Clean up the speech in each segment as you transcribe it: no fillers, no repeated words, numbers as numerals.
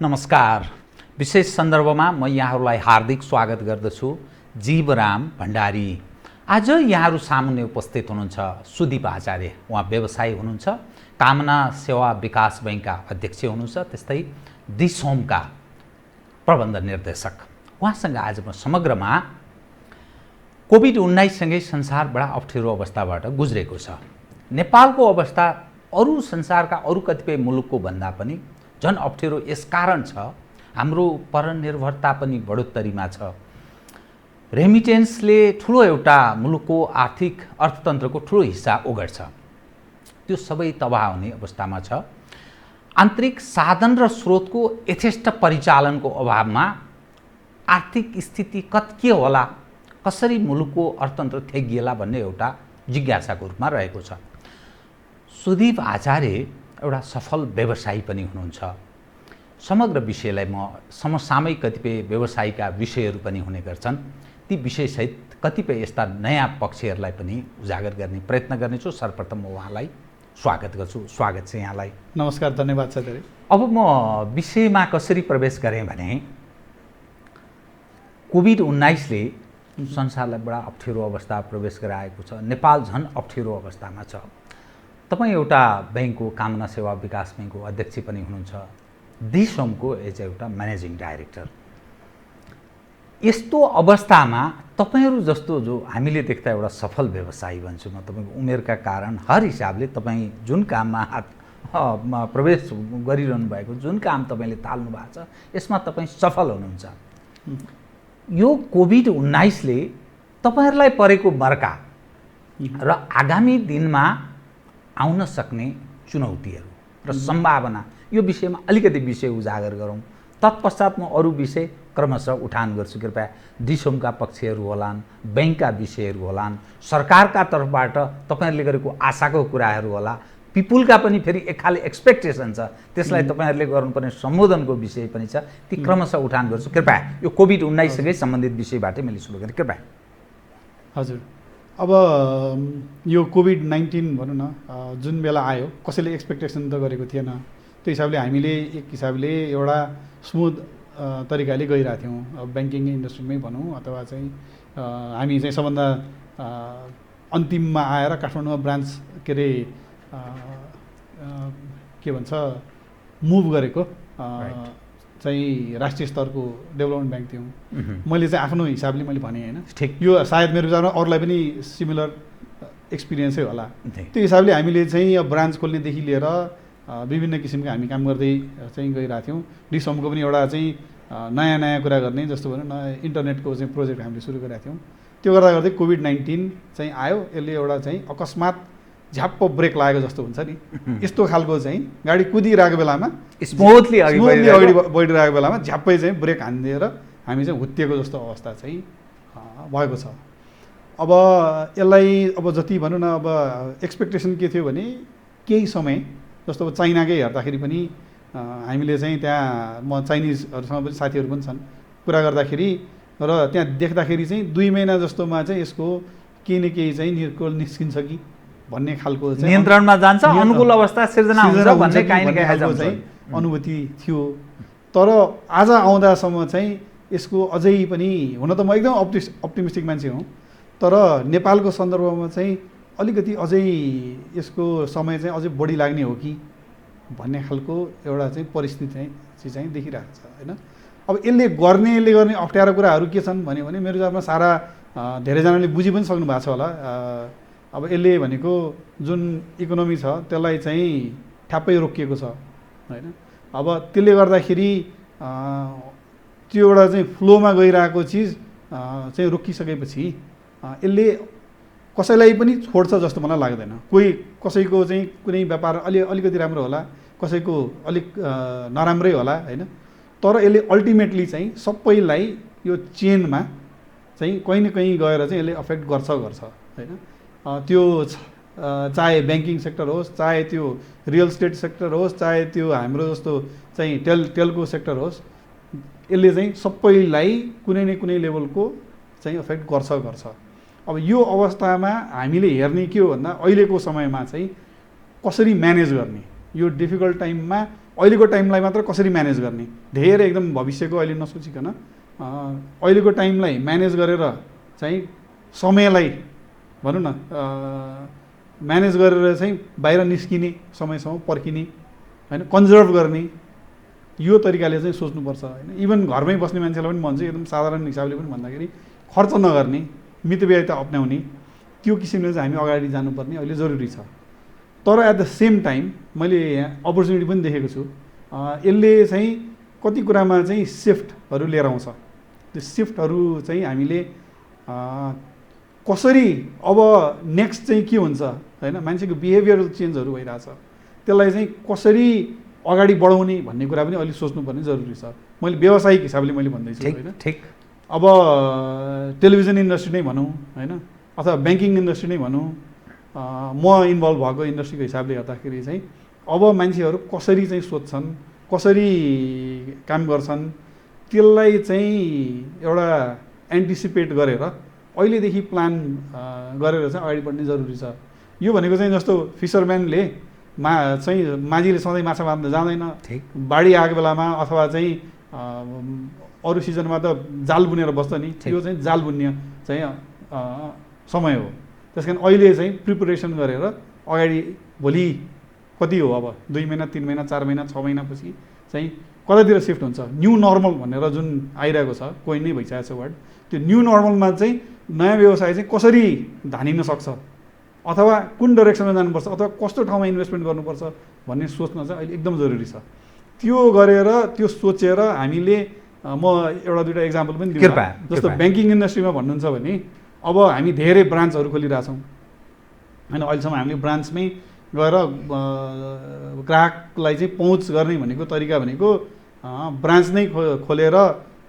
नमस्कार। विशेष सन्दर्भमा म यहाँहरूलाई हार्दिक स्वागत गर्दछु। जीवराम भण्डारी। आज यहाँहरू सामुन्ने उपस्थित हुनुहुन्छ सुदीप आचार्य। उहाँ व्यवसायी हुनुहुन्छ, कामना सेवा विकास बैंकका अध्यक्ष हुनुहुन्छ, त्यस्तै दिसोमका प्रबन्ध निर्देशक। उहाँसँग आज म समग्रमा कोभिड-19 सँगै संसार बडा अप्ठ्यारो अवस्थाबाट गुज्रेको छ। नेपालको अवस्था अरू संसारका अरू कतिपय मुलुकको भन्दा पनि झन अप्ठ्यारो यसकारण छ, हाम्रो परनिर्भरता पनि बढोत्तरीमा छ। रेमिटेन्सले ठुलो एउटा मुलुकको आर्थिक अर्थतन्त्रको ठुलो हिस्सा ओगट्छ। त्यो सबै तबाह हुने अवस्थामा छ। आन्तरिक साधन र स्रोतको यथेष्ट परिचालनको अभावमा आर्थिक स्थिति के होला, कसरी मुलुकको अर्थतन्त्र थेगिएला भन्ने एउटा जिज्ञासाको रूपमा रहेको छ। सुदीप आचार्य एउटा सफल व्यवसायी पनि हुनुहुन्छ। समग्र विषयलाई म समसामयिक कतिपय व्यवसायिकका विषयहरू पनि हुने गर्छन्, ती विषयसहित कतिपय यस्ता नयाँ पक्षहरूलाई पनि उजागर गर्ने प्रयत्न गर्नेछु। सर्वप्रथम म उहाँलाई स्वागत गर्छु। स्वागत छ यहाँलाई। नमस्कार, धन्यवाद छ धेरै। अब म विषयमा कसरी प्रवेश गरेँ भने कोभिड-19ले संसारलाई बडा अप्ठ्यारो अवस्था प्रवेश गराएको छ। नेपाल झन अप्ठ्यारो अवस्थामा छ। तपाईँ एउटा बैंकको कामना सेवा विकास बैंकको अध्यक्ष पनि हुनुहुन्छ, दिसोमको एज एउटा म्यानेजिङ डाइरेक्टर। यस्तो अवस्थामा तपाईँहरू जस्तो जो हामीले देख्दा एउटा सफल व्यवसायी भन्छु म, तपाईँको उमेरका कारण हर हिसाबले तपाईँ जुन काममा प्रवेश गरिरहनु भएको, जुन काम तपाईँले थाल्नु भएको छ, यसमा तपाईँ सफल हुनुहुन्छ। यो कोभिड-19ले तपाईँहरूलाई परेको मर्का र आगामी दिनमा आउन सक्ने चुनौतीहरू र सम्भावना, यो विषयमा अलिकति विषय उजागर गरौँ। तत्पश्चात म अरू विषय क्रमशः उठान गर्छु। कृपया दिसोमका पक्षहरू होलान्, बैंकका विषयहरू होलान्, सरकारका तर्फबाट तपाईँहरूले गरेको आशाको कुराहरू होला, पिपुलका पनि फेरि एक खाले एक्सपेक्टेसन छ, त्यसलाई तपाईँहरूले गर्नुपर्ने सम्बोधनको विषय पनि छ। ती क्रमशः उठान गर्छु। कृपया यो कोभिड-19 सँगै सम्बन्धित विषयबाटै मैले सुरु गरेँ। कृपया। हजुर, अब यो कोभिड-19 भनौँ न, जुन बेला आयो कसैले एक्सपेक्टेसन त गरेको थिएन। त्यो हिसाबले हामीले एक हिसाबले एउटा स्मुथ तरिकाले गइरहेको थियौँ। अब ब्याङ्किङ इन्डस्ट्रीमै भनौँ अथवा चाहिँ हामी चाहिँ सबभन्दा अन्तिममा आएर काठमाडौँमा ब्रान्च के भन्छ मुभ गरेको चाहिँ राष्ट्रिय स्तरको डेभलपमेन्ट ब्याङ्क थियौँ। मैले चाहिँ आफ्नो हिसाबले मैले भनेँ होइन, ठिक, यो सायद मेरो विचारमा अरूलाई पनि सिमिलर एक्सपिरियन्सै होला। त्यो हिसाबले हामीले चाहिँ अब ब्रान्च खोल्नेदेखि लिएर विभिन्न किसिमको हामी काम गर्दै चाहिँ गइरहेको थियौँ। डिसोमको पनि एउटा चाहिँ नयाँ कुरा गर्ने, जस्तो भनौँ न इन्टरनेटको चाहिँ प्रोजेक्ट हामीले सुरु गरेका थियौँ। त्यो गर्दा गर्दै कोभिड-19 चाहिँ आयो। यसले एउटा चाहिँ अकस्मात झ्याप्प ब्रेक लागेको जस्तो हुन्छ नि, यस्तो खालको चाहिँ गाडी कुदिरहेको बेलामा स्मुथली अगाडि बढिरहेको बेलामा झ्याप्पै चाहिँ ब्रेक हानिदिएर हामी चाहिँ हुत्तिएको जस्तो अवस्था चाहिँ भएको छ। अब यसलाई अब जति भनौँ न, अब एक्सपेक्टेसन के थियो भने केही समय जस्तो अब चाइनाकै हेर्दाखेरि पनि हामीले चाहिँ त्यहाँ म चाइनिजहरूसँग पनि साथीहरू पनि छन्, कुरा गर्दाखेरि र त्यहाँ देख्दाखेरि चाहिँ 2 महिना जस्तोमा चाहिँ यसको केही न केही चाहिँ निस्किन्छ कि भन्ने खालको चाहिँ नियन्त्रणमा जान्छ, अनुकूल अवस्था सिर्जना हुन्छ भन्ने काहीँ न काहीँ चाहिँ अनुभूति थियो। तर आज आउँदासम्म चाहिँ यसको अझै पनि, हुन त म एकदम अप्टिमिस्टिक मान्छे हुँ, तर नेपालको सन्दर्भमा चाहिँ अलिकति अझै यसको समय चाहिँ अझै बढी लाग्ने हो कि भन्ने खालको एउटा चाहिँ परिस्थिति चाहिँ देखिरहेको छ होइन। अब यसले गर्ने अप्ठ्यारो कुराहरू के छन् भने मेरो हिसाबमा सारा धेरैजनाले बुझि पनि सक्नु भएको छ होला। अब यसले भनेको जुन इकोनोमी छ त्यसलाई चाहिँ ठ्याप्पै रोकिएको छ होइन। अब त्यसले गर्दाखेरि त्यो एउटा चाहिँ फ्लोमा गइरहेको चिज चाहिँ रोकिसकेपछि यसले कसैलाई पनि छोड्छ जस्तो मलाई लाग्दैन। कसैको चाहिँ कुनै व्यापार अलिकति राम्रो होला, कसैको अलिक नराम्रै होला होइन, तर यसले अल्टिमेटली चाहिँ सबैलाई यो चेनमा चाहिँ कहीँ न कहीँ गएर चाहिँ यसले अफेक्ट गर्छ होइन। त्यो चाहे ब्याङ्किङ सेक्टर होस्, चाहे त्यो रियल इस्टेट सेक्टर होस्, चाहे त्यो हाम्रो जस्तो चाहिँ टेलको सेक्टर होस्, यसले चाहिँ सबैलाई कुनै न कुनै लेभलको चाहिँ अफेक्ट गर्छ। अब यो अवस्थामा हामीले हेर्ने के हो भन्दा अहिलेको समयमा चाहिँ कसरी म्यानेज गर्ने, यो डिफिकल्ट टाइममा अहिलेको टाइमलाई मात्र कसरी म्यानेज गर्ने, धेरै एकदम भविष्यको अहिले नसोचिकन अहिलेको टाइमलाई म्यानेज गरेर चाहिँ समयलाई भनौँ न म्यानेज गरेर चाहिँ बाहिर निस्किने, समयसम्म पर्खिने होइन, कन्जर्भ गर्ने, यो तरिकाले चाहिँ सोच्नुपर्छ होइन। इभन घरमै बस्ने मान्छेलाई पनि भन्छु एकदम साधारण हिसाबले पनि भन्दाखेरि खर्च नगर्ने, मितव्ययिता अप्नाउने, त्यो किसिमले चाहिँ हामी अगाडि जानुपर्ने अहिले जरुरी छ। तर एट द सेम टाइम मैले यहाँ अपर्च्युनिटी पनि देखेको छु, यसले चाहिँ कति कुरामा चाहिँ सिफ्टहरू लिएर आउँछ। त्यो सिफ्टहरू चाहिँ हामीले कसरी अब नेक्स्ट चाहिँ के हुन्छ होइन, मान्छेको बिहेभियरल चेन्जहरू भइरहेछ, त्यसलाई चाहिँ कसरी अगाडि बढाउने भन्ने कुरा पनि अहिले सोच्नुपर्ने जरुरी छ। मैले व्यावसायिक हिसाबले मैले भन्दैछु होइन। ठिक। अब टेलिभिजन इन्डस्ट्री नै भनौँ होइन, अथवा ब्याङ्किङ इन्डस्ट्री नै भनौँ, म इन्भल्भ भएको इन्डस्ट्रीको हिसाबले हेर्दाखेरि चाहिँ अब मान्छेहरू कसरी चाहिँ सोध्छन्, कसरी काम गर्छन्, त्यसलाई चाहिँ एउटा एन्टिसिपेट गरेर अहिलेदेखि प्लान गरेर चाहिँ अगाडि बढ्ने जरुरी छ। यो भनेको चाहिँ जस्तो फिसरम्यानले चाहिँ माझीले सधैँ माछा मार्न जाँदैन, बाढी आएको बेलामा अथवा चाहिँ अरू सिजनमा त जाल बुनेर बस्छ नि, त्यो चाहिँ जाल बुन्ने चाहिँ समय हो। त्यस कारण अहिले चाहिँ प्रिपरेसन गरेर अगाडि भोलि कति हो, अब 2 महिना 3 महिना 4 महिना 6 महिनापछि चाहिँ कतातिर सिफ्ट हुन्छ, न्यू नर्मल भनेर जुन आइरहेको छ, कोही नै भइसकेको छ वर्ड, त्यो न्यू नर्मलमा चाहिँ नयाँ व्यवसाय चाहिँ कसरी धानिन सक्छ, अथवा कुन डाइरेक्सनमा जानुपर्छ, अथवा कस्तो ठाउँमा इन्भेस्टमेन्ट गर्नुपर्छ भन्ने सोच्न चाहिँ अहिले एकदम जरुरी छ। त्यो गरेर त्यो सोचेर हामीले म एउटा दुईवटा इक्जाम्पल पनि दिन्छु। जस्तो ब्याङ्किङ इन्डस्ट्रीमा भन्नुहुन्छ भने अब हामी धेरै ब्रान्चहरू खोलिरहेछौँ होइन। अहिलेसम्म हामीले ब्रान्चमै गएर ग्राहकलाई चाहिँ पहुँच गर्ने भनेको तरिका भनेको ब्रान्च नै खोलेर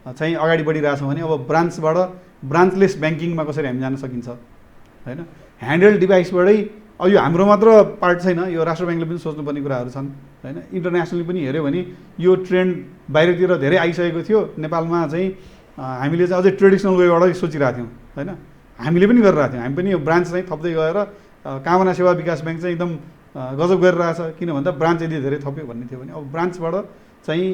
चाहिँ अगाडि बढिरहेछौँ भने अब ब्रान्चबाट ब्रान्चलेस ब्याङ्किङमा कसरी हामी जान सकिन्छ होइन। ह्यान्डल डिभाइसबाटै अब यो हाम्रो मात्र पार्ट छैन, यो राष्ट्र ब्याङ्कले पनि सोच्नुपर्ने कुराहरू छन् होइन। इन्टरनेसनली पनि हेऱ्यो भने यो ट्रेन्ड बाहिरतिर धेरै आइसकेको थियो, नेपालमा चाहिँ हामीले चाहिँ अझै ट्रेडिसनल वेबाटै सोचिरहेको थियौँ होइन। हामीले पनि गरिरहेको थियौँ, हामी पनि यो ब्रान्च चाहिँ थप्दै गएर कामना सेवा विकास ब्याङ्क चाहिँ एकदम गजब गरिरहेछ, किन भन्दा ब्रान्च यदि धेरै थप्यो भन्ने थियो भने अब ब्रान्चबाट चाहिँ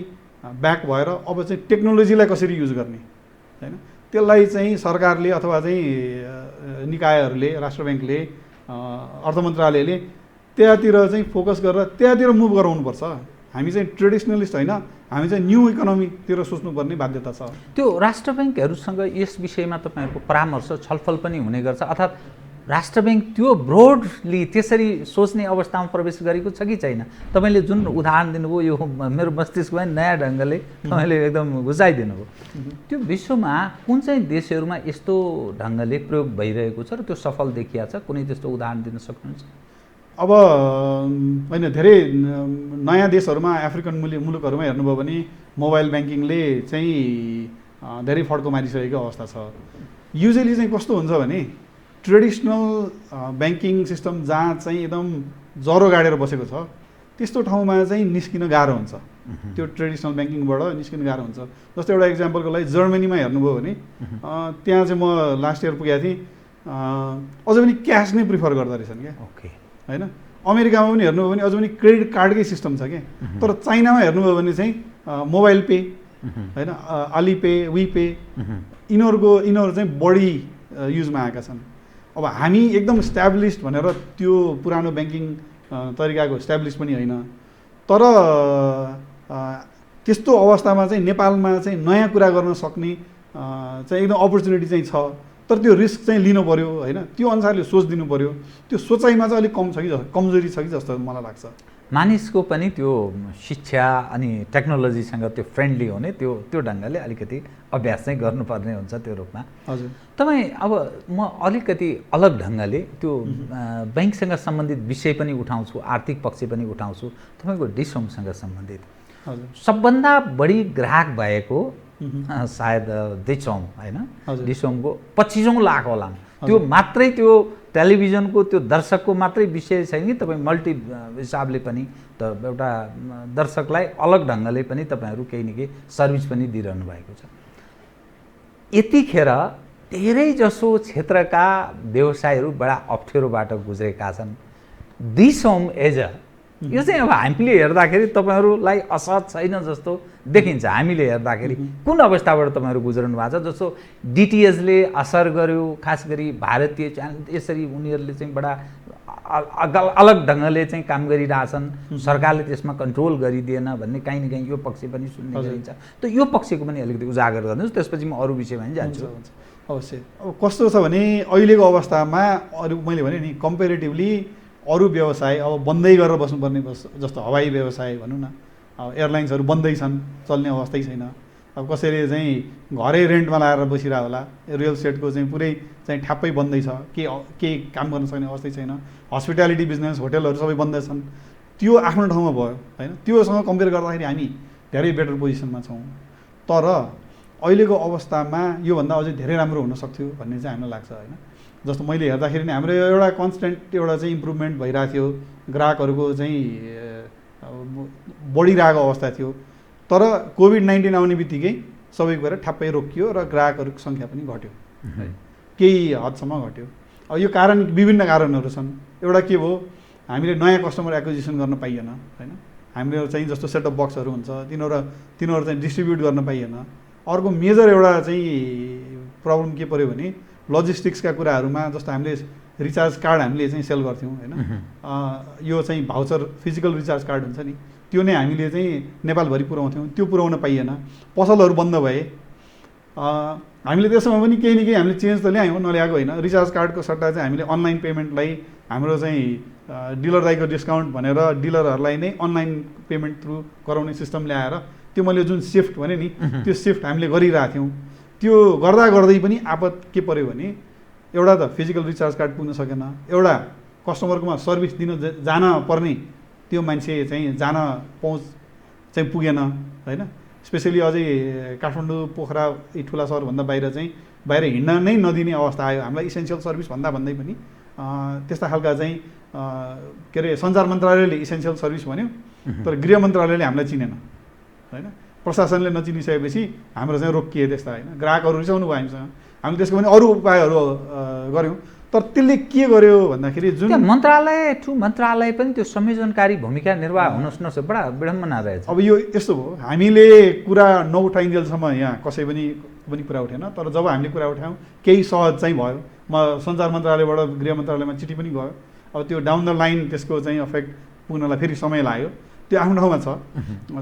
ब्याक भएर अब चाहिँ टेक्नोलोजीलाई कसरी युज गर्ने होइन, त्यसलाई चाहिँ सरकारले अथवा चाहिँ निकायहरूले, राष्ट्र ब्याङ्कले, अर्थ मन्त्रालयले त्यहाँतिर चाहिँ फोकस गरेर त्यहाँतिर मुभ गराउनुपर्छ। हामी चाहिँ ट्रेडिसनलिस्ट होइन, हामी चाहिँ न्यू इकोनोमीतिर सोच्नुपर्ने बाध्यता छ। त्यो राष्ट्र ब्याङ्कहरूसँग यस विषयमा तपाईँहरूको परामर्श छलफल पनि हुने गर्छ, अर्थात् राष्ट्र ब्याङ्क त्यो ब्रोडली त्यसरी सोच्ने अवस्थामा प्रवेश गरेको छ कि छैन? तपाईँले जुन उदाहरण दिनुभयो यो मेरो मस्तिष्कमा नयाँ ढङ्गले तपाईँले एकदम घुसाइदिनु भयो। त्यो विश्वमा कुन चाहिँ देशहरूमा यस्तो ढङ्गले प्रयोग भइरहेको छ र त्यो सफल देखिया छ, कुनै त्यस्तो उदाहरण दिन सक्नुहुन्छ? अब होइन, धेरै नयाँ देशहरूमा अफ्रिकन मुलुकहरूमा हेर्नुभयो भने मोबाइल ब्याङ्किङले चाहिँ धेरै फड्को मारिसकेको अवस्था छ। युजली चाहिँ कस्तो हुन्छ भने ट्रेडिसनल ब्याङ्किङ सिस्टम जहाँ चाहिँ एकदम जरो गाडेर बसेको छ त्यस्तो ठाउँमा चाहिँ निस्किन गाह्रो हुन्छ, त्यो ट्रेडिसनल ब्याङ्किङबाट निस्किन गाह्रो हुन्छ। जस्तो एउटा इक्जाम्पलको लागि जर्मनीमा हेर्नुभयो भने त्यहाँ चाहिँ म लास्ट इयर पुगेको थिएँ, अझ पनि क्यास नै प्रिफर गर्दो रहेछन् क्या होइन। अमेरिकामा पनि हेर्नुभयो भने अझ पनि क्रेडिट कार्डकै सिस्टम छ क्या। तर चाइनामा हेर्नुभयो भने चाहिँ मोबाइल पे होइन, अलिपे, विपे, यिनीहरू चाहिँ बढी युजमा आएका छन्। अब हामी एकदम इस्ट्याब्लिस्ड भनेर त्यो पुरानो ब्याङ्किङ तरिकाको इस्ट्याब्लिस पनि होइन, तर त्यस्तो अवस्थामा चाहिँ नेपालमा चाहिँ नयाँ कुरा गर्न सक्ने चाहिँ एकदम अपर्च्युनिटी चाहिँ छ, तर त्यो रिस्क चाहिँ लिनु पऱ्यो होइन, त्यो अनुसारले सोच दिनु पऱ्यो। त्यो सोचाइमा चाहिँ अलिक कम छ कि कमजोरी छ कि जस्तो मलाई लाग्छ। मानिसको पनि त्यो शिक्षा अनि टेक्नोलोजीसँग त्यो फ्रेन्डली हुने त्यो ढङ्गले अलिकति अभ्यास चाहिँ गर्नुपर्ने हुन्छ त्यो रूपमा। हजुर, तपाईँ अब म अलिकति अलग ढङ्गले त्यो ब्याङ्कसँग सम्बन्धित विषय पनि उठाउँछु, आर्थिक पक्ष पनि उठाउँछु, तपाईँको डिसोमसँग सम्बन्धित। हजुर, सबभन्दा बढी ग्राहक भएको सायद डिसोम होइन, डिसोमको 25औँ लाख होला, त्यो मात्रै त्यो टेलिभिजनको त्यो दर्शकको मात्रै विषय छैन कि तपाईँ मल्टी हिसाबले पनि त एउटा दर्शकलाई अलग ढङ्गले पनि तपाईँहरू केही न केही सर्भिस पनि दिइरहनु भएको छ। यतिखेर धेरैजसो क्षेत्रका व्यवसायहरू बडा अप्ठ्यारोबाट गुज्रेका छन्। डिसोम एज अ यो चाहिँ अब हामीले हेर्दाखेरि तपाईँहरूलाई असहज छैन जस्तो देखिन्छ। हामीले हेर्दाखेरि कुन अवस्थाबाट तपाईँहरू गुज्रनु भएको छ? जस्तो डिटिएचले असर गर्यो, खास गरी भारतीय च्यानल यसरी उनीहरूले चाहिँ बडा अलग ढङ्गले चाहिँ काम गरिरहेछन्, सरकारले त्यसमा कन्ट्रोल गरिदिएन भन्ने काहीँ न काहीँ यो पक्ष पनि सुन्ने गरिन्छ। त यो पक्षको पनि अलिकति उजागर गर्नुहोस्, त्यसपछि म अरू विषयमा पनि जान्छु। अवश्य। अब कस्तो छ भने अहिलेको अवस्थामा अरू मैले भने नि कम्पेरिटिभली अरू व्यवसाय अब बन्दै गरेर बस्नुपर्ने जस्तो हवाई व्यवसाय भनौँ न, अब एयरलाइन्सहरू बन्दै छन्, चल्ने अवस्थै छैन। अब कसैले चाहिँ घरै रेन्टमा लगाएर बसिरह होला, रियल इस्टेटको चाहिँ पुरै चाहिँ ठ्याप्पै बन्दैछ, केही काम गर्न सक्ने अवस्थै छैन। हस्पिटालिटी बिजनेस, होटलहरू सबै बन्दै छन्। त्यो आफ्नो ठाउँमा भयो होइन, त्योसँग कम्पेयर गर्दाखेरि हामी धेरै बेटर पोजिसनमा छौँ। तर अहिलेको अवस्थामा योभन्दा अझै धेरै राम्रो हुन सक्थ्यो भन्ने चाहिँ हामीलाई लाग्छ होइन। जस्तो मैले हेर्दाखेरि नि हाम्रो एउटा कन्सटेन्ट एउटा चाहिँ इम्प्रुभमेन्ट भइरहेको थियो, ग्राहकहरूको चाहिँ बढिरहेको अवस्था थियो। तर कोभिड-19 आउने बित्तिकै सबै कुरा ठ्याप्पै रोकियो र ग्राहकहरूको सङ्ख्या पनि घट्यो, केही हदसम्म घट्यो। अब यो कारण विभिन्न कारणहरू छन्। एउटा के भयो, हामीले नयाँ कस्टमर एक्विजिसन गर्न पाइएन होइन। हाम्रो चाहिँ जस्तो सेटअप बक्सहरू हुन्छ तिनीहरू चाहिँ डिस्ट्रिब्युट गर्न पाइएन। अर्को मेजर एउटा चाहिँ प्रब्लम के पऱ्यो भने लजिस्टिक्सका कुराहरूमा, जस्तो हामीले रिचार्ज कार्ड हामीले चाहिँ सेल गर्थ्यौँ होइन, यो चाहिँ भाउचर फिजिकल रिचार्ज कार्ड हुन्छ नि, त्यो नै हामीले चाहिँ नेपालभरि पुऱ्याउँथ्यौँ, त्यो पुऱ्याउन पाइएन। पसलहरू बन्द भए। हामीले त्यसमा पनि केही न केही हामीले चेन्ज त ल्यायौँ, नल्याएको होइन। रिचार्ज कार्डको सट्टा चाहिँ हामीले अनलाइन पेमेन्टलाई हाम्रो चाहिँ डिलर दाइको डिस्काउन्ट भनेर डिलरहरूलाई नै अनलाइन पेमेन्ट थ्रु गराउने सिस्टम ल्याएर त्यो मैले जुन सिफ्ट भने नि त्यो सिफ्ट हामीले गरिरहेको थियौँ। त्यो गर्दा गर्दै पनि आपत के पऱ्यो भने एउटा त फिजिकल रिचार्ज कार्ड पुग्न सकेन, एउटा कस्टमरकोमा सर्भिस दिन जान पर्ने त्यो मान्छे चाहिँ जान पहुँच चाहिँ पुगेन होइन। स्पेसली अझै काठमाडौँ, पोखरा यी ठुला सहरभन्दा बाहिर हिँड्न नै नदिने अवस्था आयो। हामीलाई इसेन्सियल सर्भिस भन्दै पनि त्यस्ता खालका चाहिँ के अरे सञ्चार मन्त्रालयले इसेन्सियल सर्भिस भन्यो, तर गृह मन्त्रालयले हामीलाई चिनेन होइन। प्रशासनले नचिनिसकेपछि हाम्रो चाहिँ रोकिए त्यस्ता होइन। ग्राहकहरू रिसाउनु भयो हामीसँग। हामीले त्यसको पनि अरू उपायहरू गऱ्यौँ। तर त्यसले के गर्यो भन्दाखेरि जुन मन्त्रालय पनि त्यो संयोजनकारी भूमिका निर्वाह हुन नसक्छ, बडा विडम्बना रहेछ। अब यो यस्तो भयो, हामीले कुरा नउठाइन्जेलसम्म यहाँ कसै पनि कुरा उठेन। तर जब हामीले कुरा उठायौँ केही सहज चाहिँ भयो। म सञ्चार मन्त्रालयबाट गृह मन्त्रालयमा चिठी पनि गयो। अब त्यो डाउन द लाइन त्यसको चाहिँ इफेक्ट पुग्नलाई फेरि समय लाग्यो। त्यो आफ्नो ठाउँमा छ।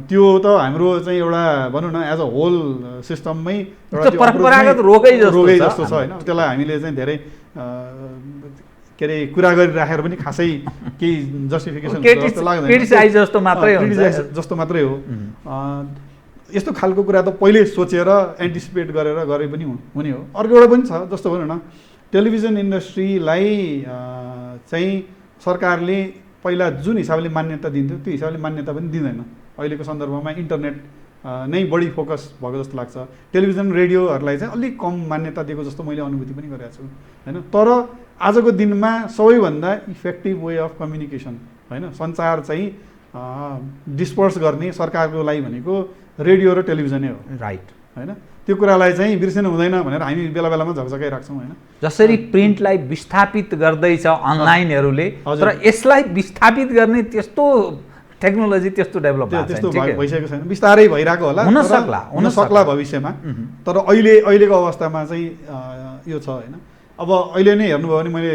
त्यो त हाम्रो चाहिँ एउटा भनौँ न एज अ होल सिस्टममै एउटा परम्परागत रोगै जस्तो छ होइन। त्यसलाई हामीले चाहिँ धेरै के अरे कुरा गरिराखेर पनि खासै केही जस्टिफिकेसन जस्तो मात्रै हो। यस्तो खालको कुरा त पहिल्यै सोचेर एन्टिसिपेट गरेर गरे पनि हुने हो। अर्को एउटा पनि छ, जस्तो भनौँ न टेलिभिजन इन्डस्ट्रीलाई चाहिँ सरकारले पहिला जुन हिसाबले मान्यता दिन्थ्यो त्यो हिसाबले मान्यता पनि दिँदैन। अहिलेको सन्दर्भमा इन्टरनेट नै बढी फोकस भएको जस्तो लाग्छ। टेलिभिजन रेडियोहरूलाई चाहिँ अलिक कम मान्यता दिएको जस्तो मैले अनुभूति पनि गरेको छु होइन। तर आजको दिनमा सबैभन्दा इफेक्टिभ वे अफ कम्युनिकेसन होइन, सञ्चार चाहिँ डिस्पर्स गर्ने सरकारको लागि भनेको रेडियो र टेलिभिजनै हो। राइट होइन। त्यो कुरालाई चाहिँ बिर्सिनु हुँदैन भनेर हामी बेला बेलामा झकझकाइराख्छौँ होइन। जसरी प्रिन्टलाई विस्थापित गर्दैछ अनलाइनहरूलाई, तर यसलाई विस्थापित गर्ने त्यस्तो टेक्नोलोजी त्यस्तो डेभलप त्यस्तो भइसकेको छैन। बिस्तारै भइरहेको होला, हुन सक्ला भविष्यमा। तर अहिलेको अवस्थामा चाहिँ यो छ होइन। अब अहिले नै हेर्नुभयो भने मैले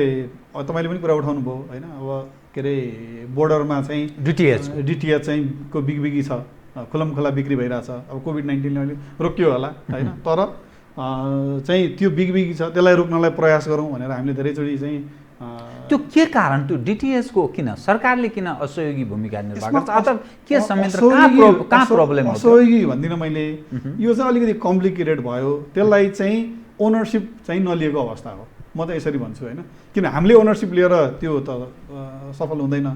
तपाईँले पनि कुरा उठाउनु भयो होइन। अब के अरे बोर्डरमा चाहिँ डिटिएच चाहिँ को बिगबिगी छ, खुलमखुला बिक्री भइरहेछ। अब कोभिड-19ले अहिले रोकियो होला होइन। तर चाहिँ त्यो बिगबिगी छ, त्यसलाई रोक्नलाई प्रयास गरौँ भनेर हामीले धेरैचोटि चाहिँ त्यो के कारण, त्यो डिटिएचको किन सरकारले किन असहयोगी भूमिका निर्वाह गर्छ? अथवा के संयन्त्र कहाँ प्रब्लम हो? असहयोगी भन्दिनँ मैले, यो चाहिँ अलिकति कम्प्लिकेटेड भयो। त्यसलाई चाहिँ ओनरसिप चाहिँ नलिएको अवस्था हो, म त यसरी भन्छु होइन। किन हामीले ओनरसिप लिएर त्यो त सफल हुँदैन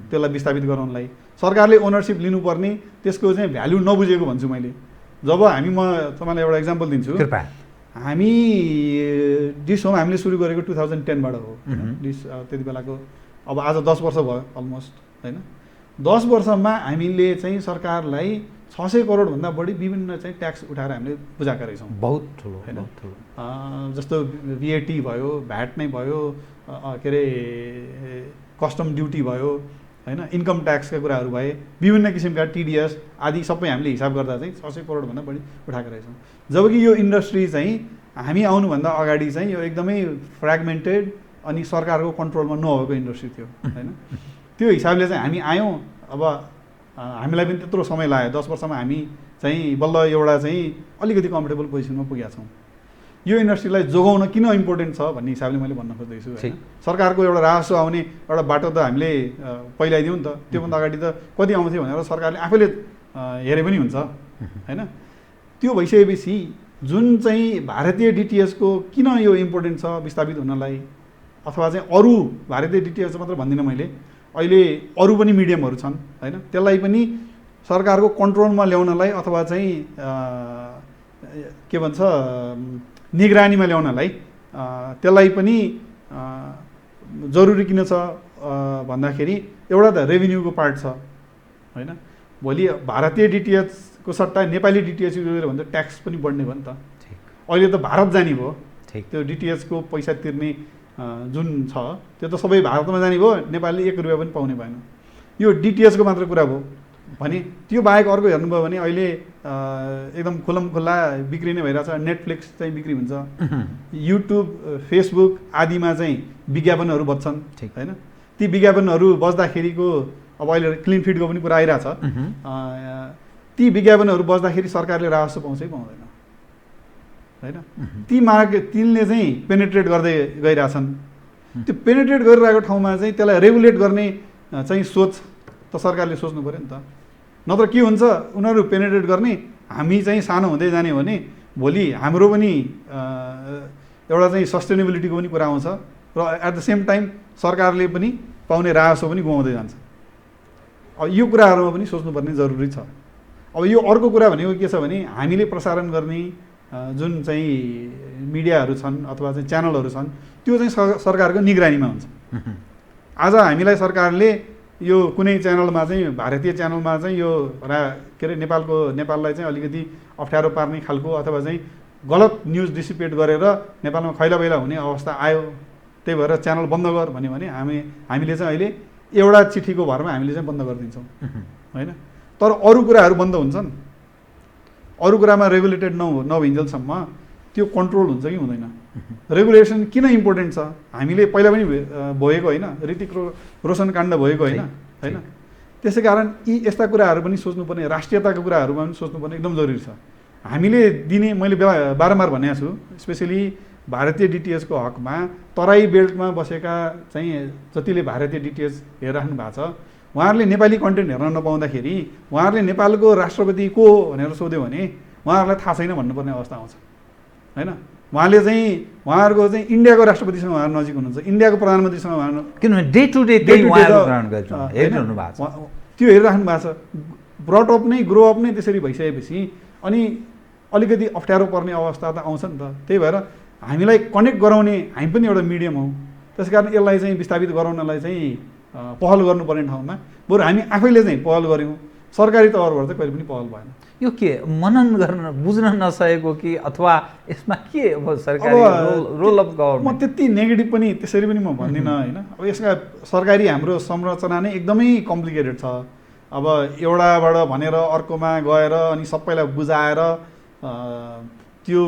त्यसलाई विस्थापित गराउनलाई। सरकारले ओनरसिप लिनुपर्ने, त्यसको चाहिँ भ्यालु नबुझेको भन्छु मैले। जब म तपाईँलाई एउटा इक्जाम्पल दिन्छु। हामी डिस होम हामीले सुरु गरेको 2010बाट हो डिस। त्यति बेलाको अब आज 10 वर्ष भयो अलमोस्ट होइन। 10 वर्षमा हामीले चाहिँ सरकारलाई 600 करोडभन्दा बढी विभिन्न चाहिँ ट्याक्स उठाएर हामीले बुझाएका रहेछौँ। बहुत ठुलो होइन। जस्तो VAT भयो, भ्याट नै भयो, के अरे कस्टम ड्युटी भयो, होइन, इन्कम ट्याक्सका कुराहरू भए, विभिन्न किसिमका टिडिएस आदि सबै हामीले हिसाब गर्दा चाहिँ 600 करोडभन्दा बढी उठाएको रहेछौँ। जबकि यो इन्डस्ट्री चाहिँ हामी आउनुभन्दा अगाडि चाहिँ यो एकदमै फ्रेगमेन्टेड अनि सरकारको कन्ट्रोलमा नभएको इन्डस्ट्री थियो होइन। त्यो हिसाबले चाहिँ हामी आयौँ। अब हामीलाई पनि त्यत्रो समय लाग्यो, 10 वर्षमा हामी चाहिँ बल्ल एउटा चाहिँ अलिकति कम्फर्टेबल पोजिसनमा पुगेका छौँ। यो इन्डस्ट्रीलाई जोगाउन किन इम्पोर्टेन्ट छ भन्ने हिसाबले मैले भन्न खोज्दैछु होइन। सरकारको एउटा राजस्व आउने एउटा बाटो त हामीले पहिलाइदिउँ नि त, त्योभन्दा अगाडि त कति आउँथ्यो भनेर सरकारले आफैले हेरे पनि हुन्छ होइन। त्यो भइसकेपछि जुन चाहिँ भारतीय डिटिएचको किन यो इम्पोर्टेन्ट छ विस्थापित हुनलाई, अथवा चाहिँ अरू भारतीय डिटिएच मात्र भन्दिनँ मैले, अहिले अरू पनि मिडियमहरू छन् होइन, त्यसलाई पनि सरकारको कन्ट्रोलमा ल्याउनलाई अथवा चाहिँ के भन्छ निगरानीमा ल्याउनलाई त्यसलाई पनि जरुरी किन छ भन्दाखेरि एउटा त रेभिन्यूको पार्ट छ होइन। भोलि भारतीय डिटिएचको सट्टा नेपाली डिटिएच युज गरेर भने त ट्याक्स पनि बढ्ने भयो नि त। अहिले त भारत जाने भयो, त्यो डिटिएचको पैसा तिर्ने जुन छ त्यो त सबै भारतमा जाने भयो, नेपालले 1 रुपियाँ पनि पाउने भएन। यो डिटिएचको मात्र कुरा भयो भने त्यो बाहेक अर्को हेर्नुभयो भने अहिले एकदम खुल्ला बिक्री नै भइरहेछ। नेटफ्लिक्स चाहिँ बिक्री हुन्छ, युट्युब फेसबुक आदिमा चाहिँ विज्ञापनहरू बज्छन् होइन। ती विज्ञापनहरू बज्दाखेरिको अब अहिले क्लिन फिडको पनि कुरा आइरहेछ, ती विज्ञापनहरू बज्दाखेरि सरकारले राजस्व पाउँछ कि पाउँदैन होइन। ती मार्केट तिनले चाहिँ पेनिट्रेट गर्दै गइरहेछन्। त्यो पेनिट्रेट गरिरहेको ठाउँमा चाहिँ त्यसलाई रेगुलेट गर्ने चाहिँ सोच त सरकारले सोच्नु पऱ्यो नि त। नत्र के हुन्छ, उनीहरू पेनिट्रेट गर्ने, हामी चाहिँ सानो हुँदै जाने हो भने भोलि हाम्रो पनि एउटा चाहिँ सस्टेनेबिलिटीको पनि कुरा आउँछ र एट द सेम टाइम सरकारले पनि पाउने राजस्व पनि गुमाउँदै जान्छ। अब यो कुराहरूमा पनि सोच्नुपर्ने जरुरी छ। अब यो अर्को कुरा भनेको के छ भने हामीले प्रसारण गर्ने जुन चाहिँ मिडियाहरू छन् अथवा चाहिँ च्यानलहरू छन् त्यो चाहिँ सरकारको निगरानीमा हुन्छ। आज हामीलाई सरकारले यो कुनै च्यानलमा चाहिँ भारतीय च्यानलमा चाहिँ यो के अरे नेपाललाई चाहिँ अलिकति अप्ठ्यारो पार्ने खालको अथवा चाहिँ गलत न्युज डिसिपेट गरेर नेपालमा खैलाबैला हुने अवस्था आयो, त्यही भएर च्यानल बन्द गर भन्यो भने हामीले चाहिँ अहिले एउटा चिठीको भरमा हामीले चाहिँ बन्द गरिदिन्छौँ होइन। तर अरू कुराहरू बन्द हुन्छन्, अरू कुरामा रेगुलेटेड नभइन्जेलसम्म त्यो कन्ट्रोल हुन्छ कि हुँदैन। रेगुलेसन किन इम्पोर्टेन्ट छ, हामीले पहिला पनि भएको होइन, ऋतिक रोशन काण्ड भएको होइन होइन। त्यसै कारण यी यस्ता कुराहरू पनि सोच्नुपर्ने, राष्ट्रियताको कुराहरूमा पनि सोच्नुपर्ने एकदम जरुरी छ। हामीले दिने, मैले बारम्बार भनेको छु, स्पेसली भारतीय डिटिएचको हकमा तराई बेल्टमा बसेका चाहिँ जतिले भारतीय डिटिएच हेरिराख्नु भएको छ उहाँहरूले नेपाली कन्टेन्ट हेर्न नपाउँदाखेरि उहाँहरूले नेपालको राष्ट्रपति को भनेर सोध्यो भने उहाँहरूलाई थाहा छैन भन्नुपर्ने अवस्था आउँछ होइन। उहाँले चाहिँ उहाँहरूको चाहिँ इन्डियाको राष्ट्रपतिसँग उहाँहरू नजिक हुनुहुन्छ, इन्डियाको प्रधानमन्त्रीसँग उहाँहरू किनभने डे टु डे त्यो हेरिराख्नु भएको छ। ब्रट अप नै ग्रो अप नै त्यसरी भइसकेपछि अनि अलिकति अप्ठ्यारो पर्ने अवस्था त आउँछ नि त। त्यही भएर हामीलाई कनेक्ट गराउने हामी पनि एउटा मिडियम हौँ, त्यस कारण यसलाई चाहिँ विस्थापित गराउनलाई चाहिँ पहल गर्नुपर्ने ठाउँमा बरु हामी आफैले चाहिँ पहल गऱ्यौँ, सरकारी तवरबाट चाहिँ कहिले पनि पहल भएन। यो के मनन गर्न बुझ्न नसकेको कि अथवा यसमा के अब सरकारी रोल अफ गभर्नमेन्ट? म त्यति नेगेटिभ पनि त्यसरी पनि म भन्दिनँ होइन। अब यसका सरकारी हाम्रो संरचना नै एकदमै कम्प्लिकेटेड छ। अब एउटाबाट भनेर अर्कोमा गएर अनि सबैलाई बुझाएर त्यो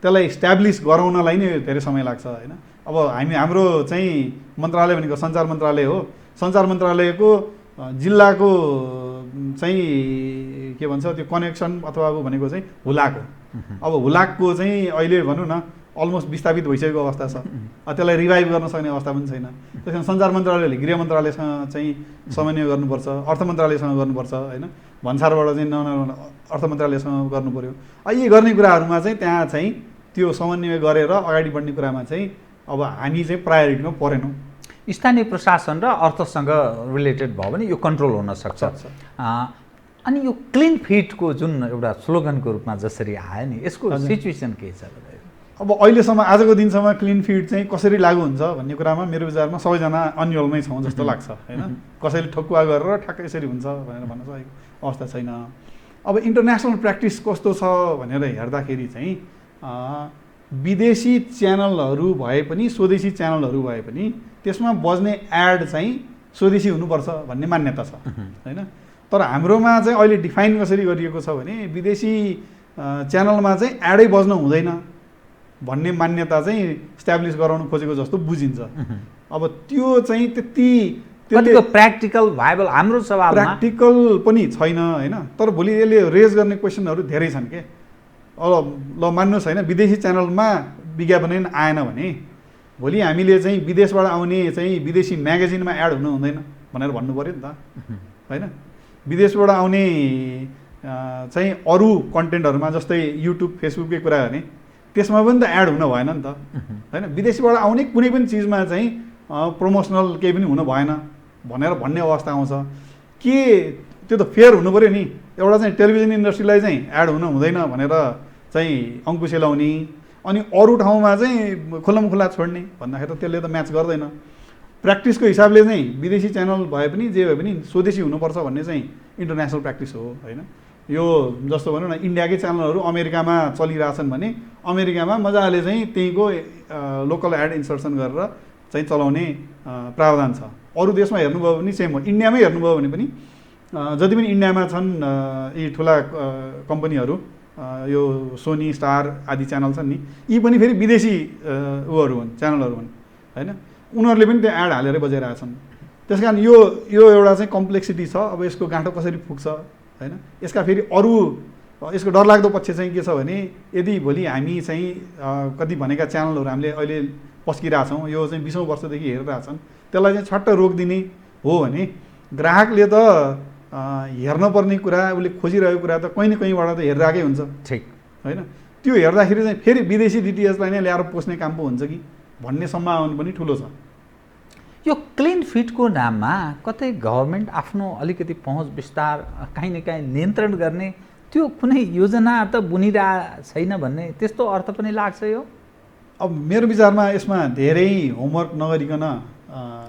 त्यसलाई इस्ट्याब्लिस गराउनलाई नै धेरै समय लाग्छ होइन। अब हाम्रो चाहिँ मन्त्रालय भनेको सञ्चार मन्त्रालय हो, सञ्चार मन्त्रालयको जिल्लाको चाहिँ के भन्छ त्यो कनेक्सन अथवा अब भनेको चाहिँ हुलाक हो। अब हुलाकको चाहिँ अहिले भनौँ न अलमोस्ट विस्थापित भइसकेको अवस्था छ, त्यसलाई रिभाइभ गर्न सक्ने अवस्था पनि छैन। त्यस कारण सञ्चार मन्त्रालयले गृह मन्त्रालयसँग चाहिँ समन्वय गर्नुपर्छ, अर्थ मन्त्रालयसँग गर्नुपर्छ होइन, भन्सारबाट चाहिँ अर्थ मन्त्रालयसँग गर्नु पऱ्यो। यी गर्ने कुराहरूमा चाहिँ त्यहाँ चाहिँ त्यो समन्वय गरेर अगाडि बढ्ने कुरामा चाहिँ अब हामी चाहिँ प्रायोरिटीमा परेनौँ। स्थानीय प्रशासन र अर्थसँग रिलेटेड भयो भने यो कन्ट्रोल हुन सक्छ। अनि यो क्लिन फिटको जुन एउटा स्लोगनको रूपमा जसरी आयो नि, यसको सिचुएसन के छ? अब अहिलेसम्म आजको दिनसम्म क्लिन फिट चाहिँ कसरी लागू हुन्छ भन्ने कुरामा मेरो विचारमा सबैजना अन्यलमै छौँ जस्तो लाग्छ होइन। कसैले ठोकुवा गरेर ठ्याक्कै यसरी हुन्छ भनेर भन्न सकेको अवस्था छैन। अब इन्टरनेसनल प्र्याक्टिस कस्तो छ भनेर हेर्दाखेरि चाहिँ विदेशी च्यानलहरू भए पनि स्वदेशी च्यानलहरू भए पनि त्यसमा बज्ने एड चाहिँ स्वदेशी हुनुपर्छ भन्ने मान्यता छ होइन। तर हाम्रोमा चाहिँ अहिले डिफाइन कसरी गरिएको छ भने विदेशी च्यानलमा चाहिँ एडै बज्न हुँदैन भन्ने मान्यता चाहिँ इस्ट्याब्लिस गराउनु खोजेको जस्तो बुझिन्छ। अब त्यो चाहिँ त्यति कतिको प्र्याक्टिकल भाइबल हाम्रो सवालमा प्र्याक्टिकल पनि छैन होइन। तर भोलि यसले रेज गर्ने क्वेसनहरू धेरै छन् के। ल मान्नुहोस् होइन, विदेशी च्यानलमा विज्ञापन आएन भने भोलि हामीले चाहिँ विदेशबाट आउने चाहिँ विदेशी म्यागजिनमा एड हुनु हुँदैन भनेर भन्नु पऱ्यो नि त होइन। विदेशबाट आउने चाहिँ अरू कन्टेन्टहरूमा जस्तै युट्युब फेसबुककै कुरा गर्ने त्यसमा पनि त एड हुन भएन नि त होइन। विदेशबाट आउने कुनै पनि चिजमा चाहिँ प्रमोसनल केही पनि हुन भएन भनेर भन्ने अवस्था आउँछ के। त्यो त फेयर हुनु पऱ्यो नि। एउटा चाहिँ टेलिभिजन इन्डस्ट्रीलाई चाहिँ एड हुन हुँदैन भनेर चाहिँ अङ्कुशे लाउने अनि अरू ठाउँमा चाहिँ खुल्लमखुल्ला छोड्ने भन्दाखेरि त त्यसले त म्याच गर्दैन। प्र्याक्टिसको हिसाबले चाहिँ विदेशी च्यानल भए पनि जे भए पनि स्वदेशी हुनुपर्छ भन्ने चाहिँ इन्टरनेसनल प्र्याक्टिस हो होइन। यो जस्तो भनौँ न इन्डियाकै च्यानलहरू अमेरिकामा चलिरहेछन् भने अमेरिकामा मजाले चाहिँ त्यहीँको लोकल एड इन्सर्सन गरेर चाहिँ चलाउने प्रावधान छ। अरू देशमा हेर्नुभयो भने सेम हो। इन्डियामै हेर्नुभयो भने पनि जति पनि इन्डियामा छन् यी ठुला कम्पनीहरू यो सोनी स्टार आदि च्यानल छन् नि यी पनि फेरि विदेशी उहरू हुन् च्यानलहरू हुन् होइन। उनीहरूले पनि त्यो एड हालेर बजाइरहेछन्। त्यस कारण यो एउटा चाहिँ कम्प्लेक्सिटी छ। अब यसको गाँठो कसरी पुग्छ होइन। यसका फेरि अरू यसको डरलाग्दो पक्ष चाहिँ के छ भने यदि भोलि हामी चाहिँ कति भनेका च्यानलहरू हामीले अहिले पस्किरहेछौँ यो चाहिँ 20औं वर्षदेखि हेरिरहेछन् त्यसलाई चाहिँ छट्ट रोकिदिने हो भने ग्राहकले त हेर्नुपर्ने कुरा उसले खोजिरहेको कुरा त कहीँ न कहीँबाट त हेरिरहेकै हुन्छ ठिक होइन। त्यो हेर्दाखेरि चाहिँ फेरि विदेशी डिटिएचलाई नै ल्याएर पोस्ने काम पो हुन्छ कि भन्ने सम्भावना पनि ठुलो छ। यो क्लिन फिटको नाममा कतै गभर्मेन्ट आफ्नो अलिकति पहुँच विस्तार काहीँ न काहीँ नियन्त्रण गर्ने त्यो कुनै योजना त बुनिरहेको छैन भन्ने त्यस्तो अर्थ पनि लाग्छ यो। अब मेरो विचारमा यसमा धेरै होमवर्क नगरिकन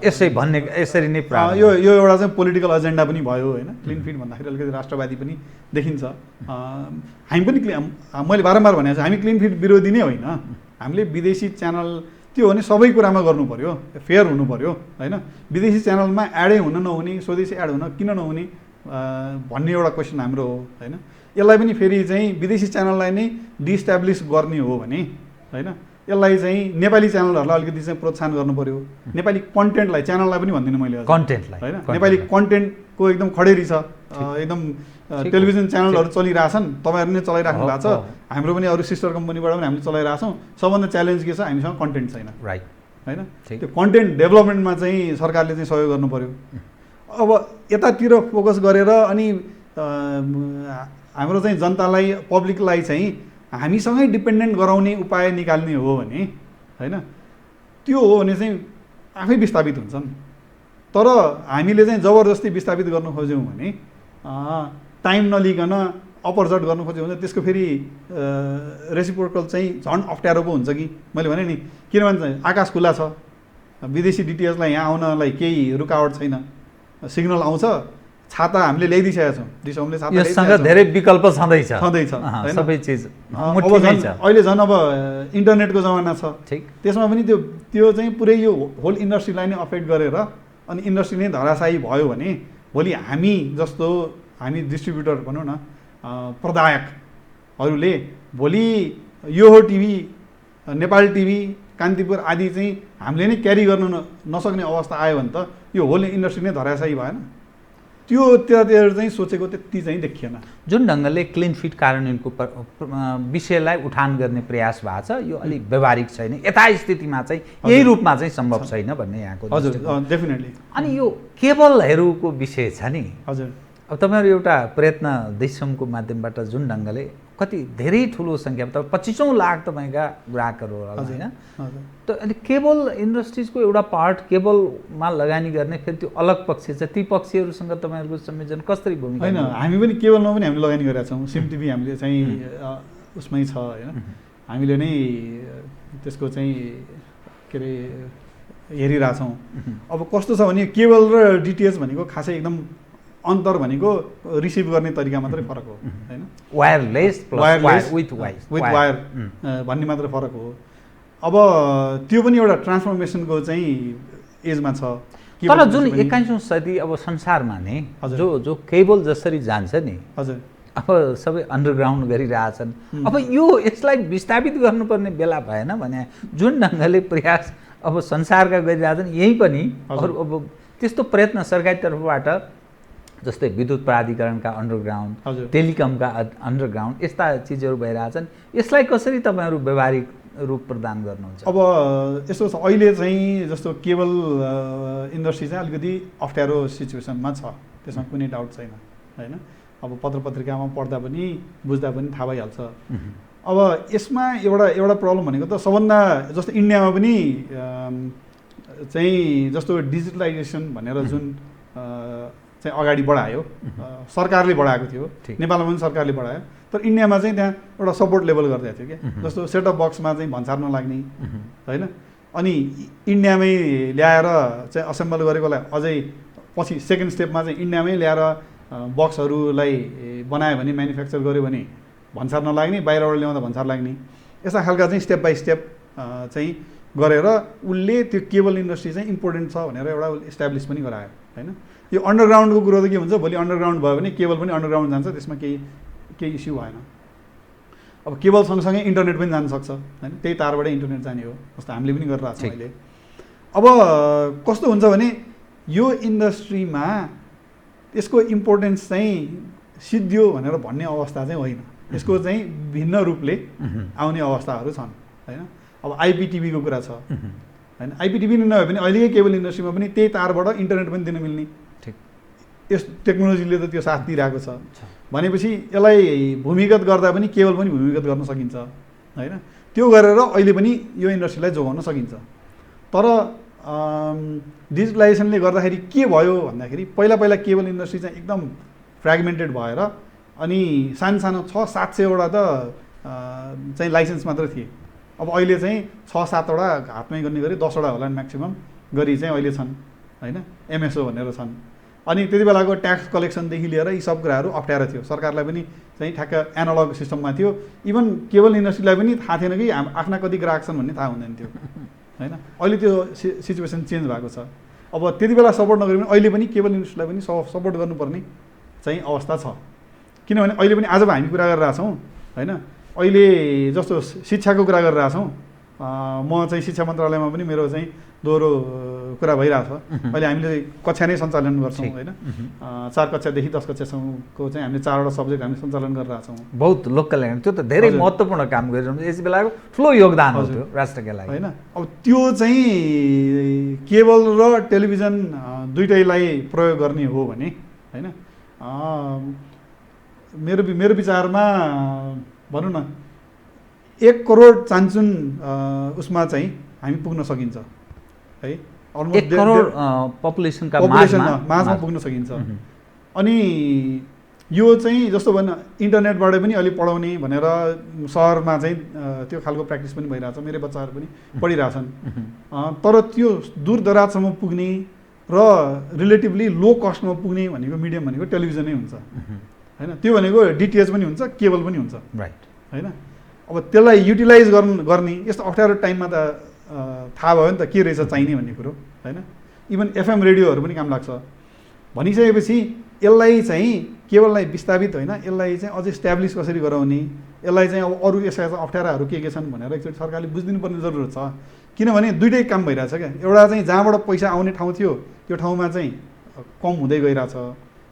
यसरी नै यो एउटा चाहिँ पोलिटिकल एजेन्डा पनि भयो होइन। क्लिन फिट भन्दाखेरि अलिकति राष्ट्रवादी पनि देखिन्छ। हामी पनि मैले बारम्बार भनेको छु हामी क्लिन फिट विरोधी नै होइन। हामीले विदेशी च्यानल त्यो हो भने सबै कुरामा गर्नु पऱ्यो फेयर हुनु पऱ्यो होइन। विदेशी च्यानलमा एडै हुन नहुने स्वदेशी एड हुन किन नहुने भन्ने एउटा क्वेसन हाम्रो हो होइन। यसलाई पनि फेरि चाहिँ विदेशी च्यानललाई नै डिस्ट्याब्लिस गर्ने हो भने होइन यसलाई चाहिँ नेपाली च्यानलहरूलाई अलिकति चाहिँ प्रोत्साहन गर्नु पऱ्यो। नेपाली कन्टेन्टलाई च्यानललाई पनि भन्दिनँ मैले कन्टेन्टलाई होइन। नेपाली कन्टेन्टको एकदम खडेरी छ एकदम टेलिभिजन च्यानलहरू चलिरहेछन् तपाईँहरू नै चलाइराख्नु भएको छ। हाम्रो पनि अरू सिस्टर कम्पनीबाट पनि हामीले चलाइरहेछौँ। सबभन्दा च्यालेन्ज के छ हामीसँग कन्टेन्ट छैन राइट होइन। त्यो कन्टेन्ट डेभलपमेन्टमा चाहिँ सरकारले चाहिँ सहयोग गर्नु पऱ्यो। अब यतातिर फोकस गरेर अनि हाम्रो चाहिँ जनतालाई पब्लिकलाई चाहिँ हामीसँगै डिपेन्डेन्ट गराउने उपाय निकाल्ने हो भने होइन त्यो हो भने चाहिँ आफै विस्थापित हुन्छन्। तर हामीले चाहिँ जबरजस्ती विस्थापित गर्नु खोज्यौँ भने टाइम नलिकन अपरजट गर्नु खोज्यो भने त्यसको फेरि रेसिप्रोकल चाहिँ झन् अप्ठ्यारो पो हुन्छ कि। मैले भने नि किनभने आकाश खुला छ विदेशी डिटिएचलाई यहाँ आउनलाई केही रुकावट छैन। सिग्नल आउँछ छाता हामीले ल्याइदिइसकेका छौँ। डिसोमले छाता यससँग धेरै विकल्प छँदैछ सबै चिज। अहिले झन् अब इन्टरनेटको जमाना छ ठिक। त्यसमा पनि त्यो चाहिँ पुरै यो होल इन्डस्ट्रीलाई नै अफेक्ट गरेर अनि इन्डस्ट्री नै धराशायी भयो भने भोलि हामी जस्तो हामी डिस्ट्रिब्युटर भनौँ न प्रदायकहरूले भोलि यो हो टिभी नेपाल टिभी कान्तिपुर आदि चाहिँ हामीले नै क्यारी गर्न नसक्ने अवस्था आयो भने त यो होल इन्डस्ट्री नै धराशायी भएन। त्यो त्यतातिर चाहिँ सोचेको त्यति चाहिँ देखिएन। जुन ढङ्गले क्लिन फिट कार्यान्वयनको विषयलाई उठान गर्ने प्रयास भएको छ यो अलिक व्यवहारिक छैन। यथास्थितिमा चाहिँ यही रूपमा चाहिँ सम्भव छैन भन्ने यहाँको। हजुर डेफिनेटली। अनि यो केबलहरूको विषय छ नि हजुर। अब तपाईँहरू एउटा प्रयत्न देशमको माध्यमबाट जुन ढङ्गले कति धेरै ठुलो सङ्ख्यामा त 25औं लाख तपाईँका ग्राहकहरू होला होइन। त अनि केबल इन्डस्ट्रिजको एउटा पार्ट केबलमा लगानी गर्ने फेरि त्यो अलग पक्ष छ। ती पक्षहरूसँग तपाईँहरूको संयोजन कसरी भूमिका? होइन हामी पनि केबलमा पनि हामीले लगानी गरेका छौँ। सिम टिभी हामीले चाहिँ उसमै छ होइन। हामीले नै त्यसको चाहिँ के अरे हेरिरहेछौँ। अब कस्तो छ भने केबल र डिटिएच भनेको खासै एकदम अन्तर भनेको रिसिभ गर्ने तरिका मात्रै फरक हो होइन। वायरलेस विथ वायर भन्ने मात्रै फरक हो। अब त्यो पनि एउटा ट्रान्सफर्मेसनको चाहिँ एजमा छ। तर जुन 21औं शती अब संसारमा नि जो केबल जसरी जान्छ नि हजुर अब सबै अन्डरग्राउन्ड गरिरहेछन्। अब यसलाई विस्थापित गर्नुपर्ने बेला भएन भने जुन ढङ्गले प्रयास अब संसारका गरिरहेछन् यही पनि अरू अब त्यस्तो प्रयत्न सरकारी तर्फबाट जस्तै विद्युत प्राधिकरणका अन्डरग्राउन्ड, टेलिकमका अन्डरग्राउन्ड यस्ता चिजहरू भइरहेछन्। यसलाई कसरी तपाईँहरू व्यावहारिक रूप प्रदान गर्नुहुन्छ? अब यस्तो छ, अहिले चाहिँ जस्तो केबल इन्डस्ट्री चाहिँ अलिकति अप्ठ्यारो सिचुएसनमा छ, त्यसमा कुनै डाउट छैन होइन। अब पत्र पत्रिकामा पढ्दा पनि बुझ्दा पनि थाहा भइहाल्छ। अब यसमा एउटा प्रब्लम भनेको त सबभन्दा जस्तो इन्डियामा पनि चाहिँ जस्तो डिजिटलाइजेसन भनेर जुन चाहिँ अगाडि बढायो, सरकारले बढाएको थियो, नेपालमा पनि सरकारले बढायो, तर इन्डियामा चाहिँ त्यहाँ एउटा सपोर्ट लेभल गरिदिएको थियो क्या। जस्तो सेटअप बक्समा चाहिँ भन्सार नलाग्ने होइन, अनि इन्डियामै ल्याएर चाहिँ असेम्बल गरेकोलाई अझै पछि सेकेन्ड स्टेपमा चाहिँ इन्डियामै ल्याएर बक्सहरूलाई बनायो भने, म्यानुफ्याक्चर गर्यो भने भन्सार नलाग्ने, बाहिरबाट ल्याउँदा भन्सार लाग्ने, यस्ता खालका चाहिँ स्टेप बाई स्टेप चाहिँ गरेर उसले त्यो केबल इन्डस्ट्री चाहिँ इम्पोर्टेन्ट छ भनेर एउटा इस्टाब्लिस पनि गरायो होइन। यो अन्डरग्राउन्डको कुरो त के हुन्छ, भोलि अन्डरग्राउन्ड भयो भने केबल पनि अन्डरग्राउन्ड जान्छ, त्यसमा केही इस्यु भएन। अब केबल सँगसँगै इन्टरनेट पनि जान सक्छ होइन, त्यही तारबाटै इन्टरनेट जाने हो जस्तो हामीले पनि गरिरहेको छौँ अहिले। अब कस्तो हुन्छ भने यो इन्डस्ट्रीमा यसको इम्पोर्टेन्स चाहिँ सिद्धियो भनेर भन्ने अवस्था चाहिँ होइन, यसको चाहिँ भिन्न रूपले आउने अवस्थाहरू छन् होइन। अब आइपिटिभीको कुरा छ होइन, आइपिटिभी नै नभए पनि अहिलेकै केबल इन्डस्ट्रीमा पनि त्यही तारबाट इन्टरनेट पनि दिन मिल्ने यस टेक्नोलोजीले त त्यो साथ दिइरहेको छ भनेपछि यसलाई भूमिगत गर्दा पनि केबल पनि भूमिगत गर्न सकिन्छ होइन। त्यो गरेर अहिले पनि यो इन्डस्ट्रीलाई जोगाउन सकिन्छ। तर डिजिटलाइजेसनले गर्दाखेरि के भयो भन्दाखेरि पहिला केबल इन्डस्ट्री चाहिँ एकदम फ्रेगमेन्टेड भएर अनि सानो 600-700वटा त चाहिँ लाइसेन्स मात्र थिए। अब अहिले चाहिँ 6-7वटा हातमै गर्ने गरी 10वटा होला म्याक्सिमम गरी चाहिँ अहिले छन् होइन, एमएसओ भनेर छन्। अनि त्यति बेलाको ट्याक्स कलेक्सनदेखि लिएर यी सब कुराहरू अप्ठ्यारो थियो, सरकारलाई पनि चाहिँ ठ्याक्क एनालग सिस्टममा थियो। इभन केबल इन्डस्ट्रीलाई पनि थाहा थिएन कि आफ्ना कति ग्राहक छन् भन्ने थाहा हुँदैन थियो होइन। अहिले त्यो सिचुएसन चेन्ज भएको छ। अब त्यति बेला सपोर्ट नगरे पनि अहिले पनि केबल इन्डस्ट्रीलाई पनि सपोर्ट गर्नुपर्ने चाहिँ अवस्था छ। किनभने अहिले पनि आज हामी कुरा गरिरहेछौँ होइन, अहिले जस्तो शिक्षाको कुरा गरिरहेछौँ, म चाहिँ शिक्षा मन्त्रालयमा पनि मेरो चाहिँ दोहोरो कुरा भइरहेछ। अहिले हामीले कक्षा नै सञ्चालन गर्छौँ होइन, 4 कक्षादेखि 10 कक्षासम्मको चाहिँ हामीले 4वटा सब्जेक्ट हामी सञ्चालन गरिरहेछौँ। बहुत लोकल ल्याङ्ग्वेज, त्यो त धेरै महत्त्वपूर्ण काम गरिरहनु यस बेलाको ठुलो योगदान हो त्यो राष्ट्रका लागि होइन। अब त्यो चाहिँ केबल र टेलिभिजन दुइटैलाई प्रयोग गर्ने हो भने होइन, मेरो विचारमा भनौँ न 1 करोड चान्चुन उसमा चाहिँ हामी पुग्न सकिन्छ है, अलमोस्ट 1 करोड पपुलेसनमा माझमा पुग्न सकिन्छ। अनि यो चाहिँ जस्तो भन इन्टरनेटबाट पनि अलि पढाउने भनेर सहरमा चाहिँ त्यो खालको प्र्याक्टिस पनि भइरहेछ, मेरो बच्चाहरू पनि पढिरहेछन्। तर त्यो दूर दराजसम्म पुग्ने र रिलेटिभली लो कस्टमा पुग्ने भनेको मिडियम भनेको टेलिभिजनै हुन्छ होइन। त्यो भनेको डिटिएच पनि हुन्छ, केबल पनि हुन्छ राइट होइन। अब त्यसलाई युटिलाइज गर्ने यस्तो अप्ठ्यारो टाइममा त थाहा भयो नि त के रहेछ चाहिने भन्ने कुरो होइन। इभन एफएम रेडियोहरू पनि काम लाग्छ भनिसकेपछि यसलाई चाहिँ केबललाई विस्थापित होइन, यसलाई चाहिँ अझै स्ट्याब्लिस कसरी गराउने, यसलाई चाहिँ अब अरू यसका अप्ठ्याराहरू के छन् भनेर एकचोटि सरकारले बुझिदिनु पर्ने जरुरत छ। किनभने दुइटै काम भइरहेछ क्या, एउटा चाहिँ जहाँबाट पैसा आउने ठाउँ थियो त्यो ठाउँमा चाहिँ कम हुँदै गइरहेछ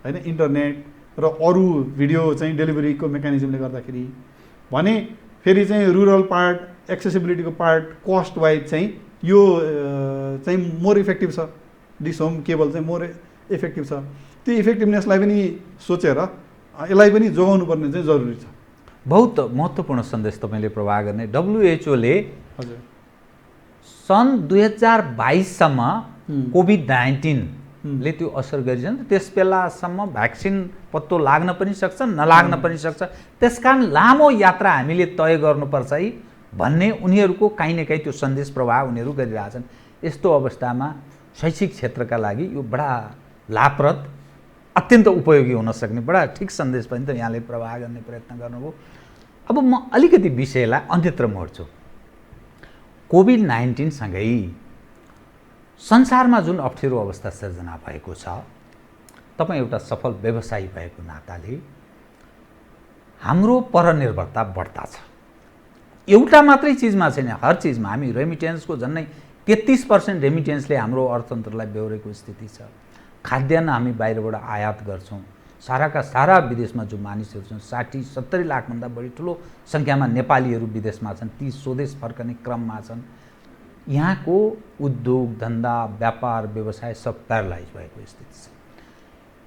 होइन, इन्टरनेट र अरू भिडियो चाहिँ डेलिभरीको मेकानिजमले गर्दाखेरि। भने फेरि चाहिँ रुरल पार्ट, एक्सेसिबिलिटीको पार्ट, कस्ट वाइज चाहिँ यो चाहिँ मोर इफेक्टिभ छ, डिस होम केबल चाहिँ मोर इफेक्टिभ छ। त्यो इफेक्टिभनेसलाई पनि सोचेर यसलाई पनि जोगाउनु पर्ने चाहिँ जरुरी छ। बहुत महत्त्वपूर्ण सन्देश तपाईँले प्रवाह गर्ने। WHO ले हजुर सन् 2022सम्म कोभिड-19 ले त्यो असर गरिन्छ, त्यस बेलासम्म भ्याक्सिन पत्तो लाग्न पनि सक्छ नलाग्न पनि सक्छ, त्यसकारण लामो यात्रा हामीले तय गर्नुपर्छ है भन्ने उनीहरूको काहीँ न काहीँ त्यो सन्देश प्रवाह उनीहरू गरिरहेछन्। यस्तो अवस्थामा शैक्षिक क्षेत्रका लागि यो बडा लाभप्रद, अत्यन्त उपयोगी हुन सक्ने बडा ठिक सन्देश पनि त यहाँले प्रवाह गर्ने प्रयत्न गर्नुभयो। अब म अलिकति विषयलाई अन्यत्र मोड्छु। कोभिड-19 सँगै संसारमा जुन अप्ठ्यारो अवस्था सिर्जना भएको छ, तपाईँ एउटा सफल व्यवसायी भएको नाताले हाम्रो परनिर्भरता बढ्ता छ। एउटा मात्रै चिजमा छैन, हर चिजमा। हामी रेमिटेन्सको झन्नै 33% रेमिटेन्सले हाम्रो अर्थतन्त्रलाई बेहोरेको स्थिति छ। खाद्यान्न हामी बाहिरबाट आयात गर्छौँ। साराका सारा विदेशमा जो मानिसहरू छन्, 60-70 लाखभन्दा बढी ठुलो सङ्ख्यामा नेपालीहरू विदेशमा छन्, ती स्वदेश फर्कने क्रममा छन्। यहाँको उद्योग धन्दा व्यापार व्यवसाय सब प्यारालाइज भएको स्थिति छ।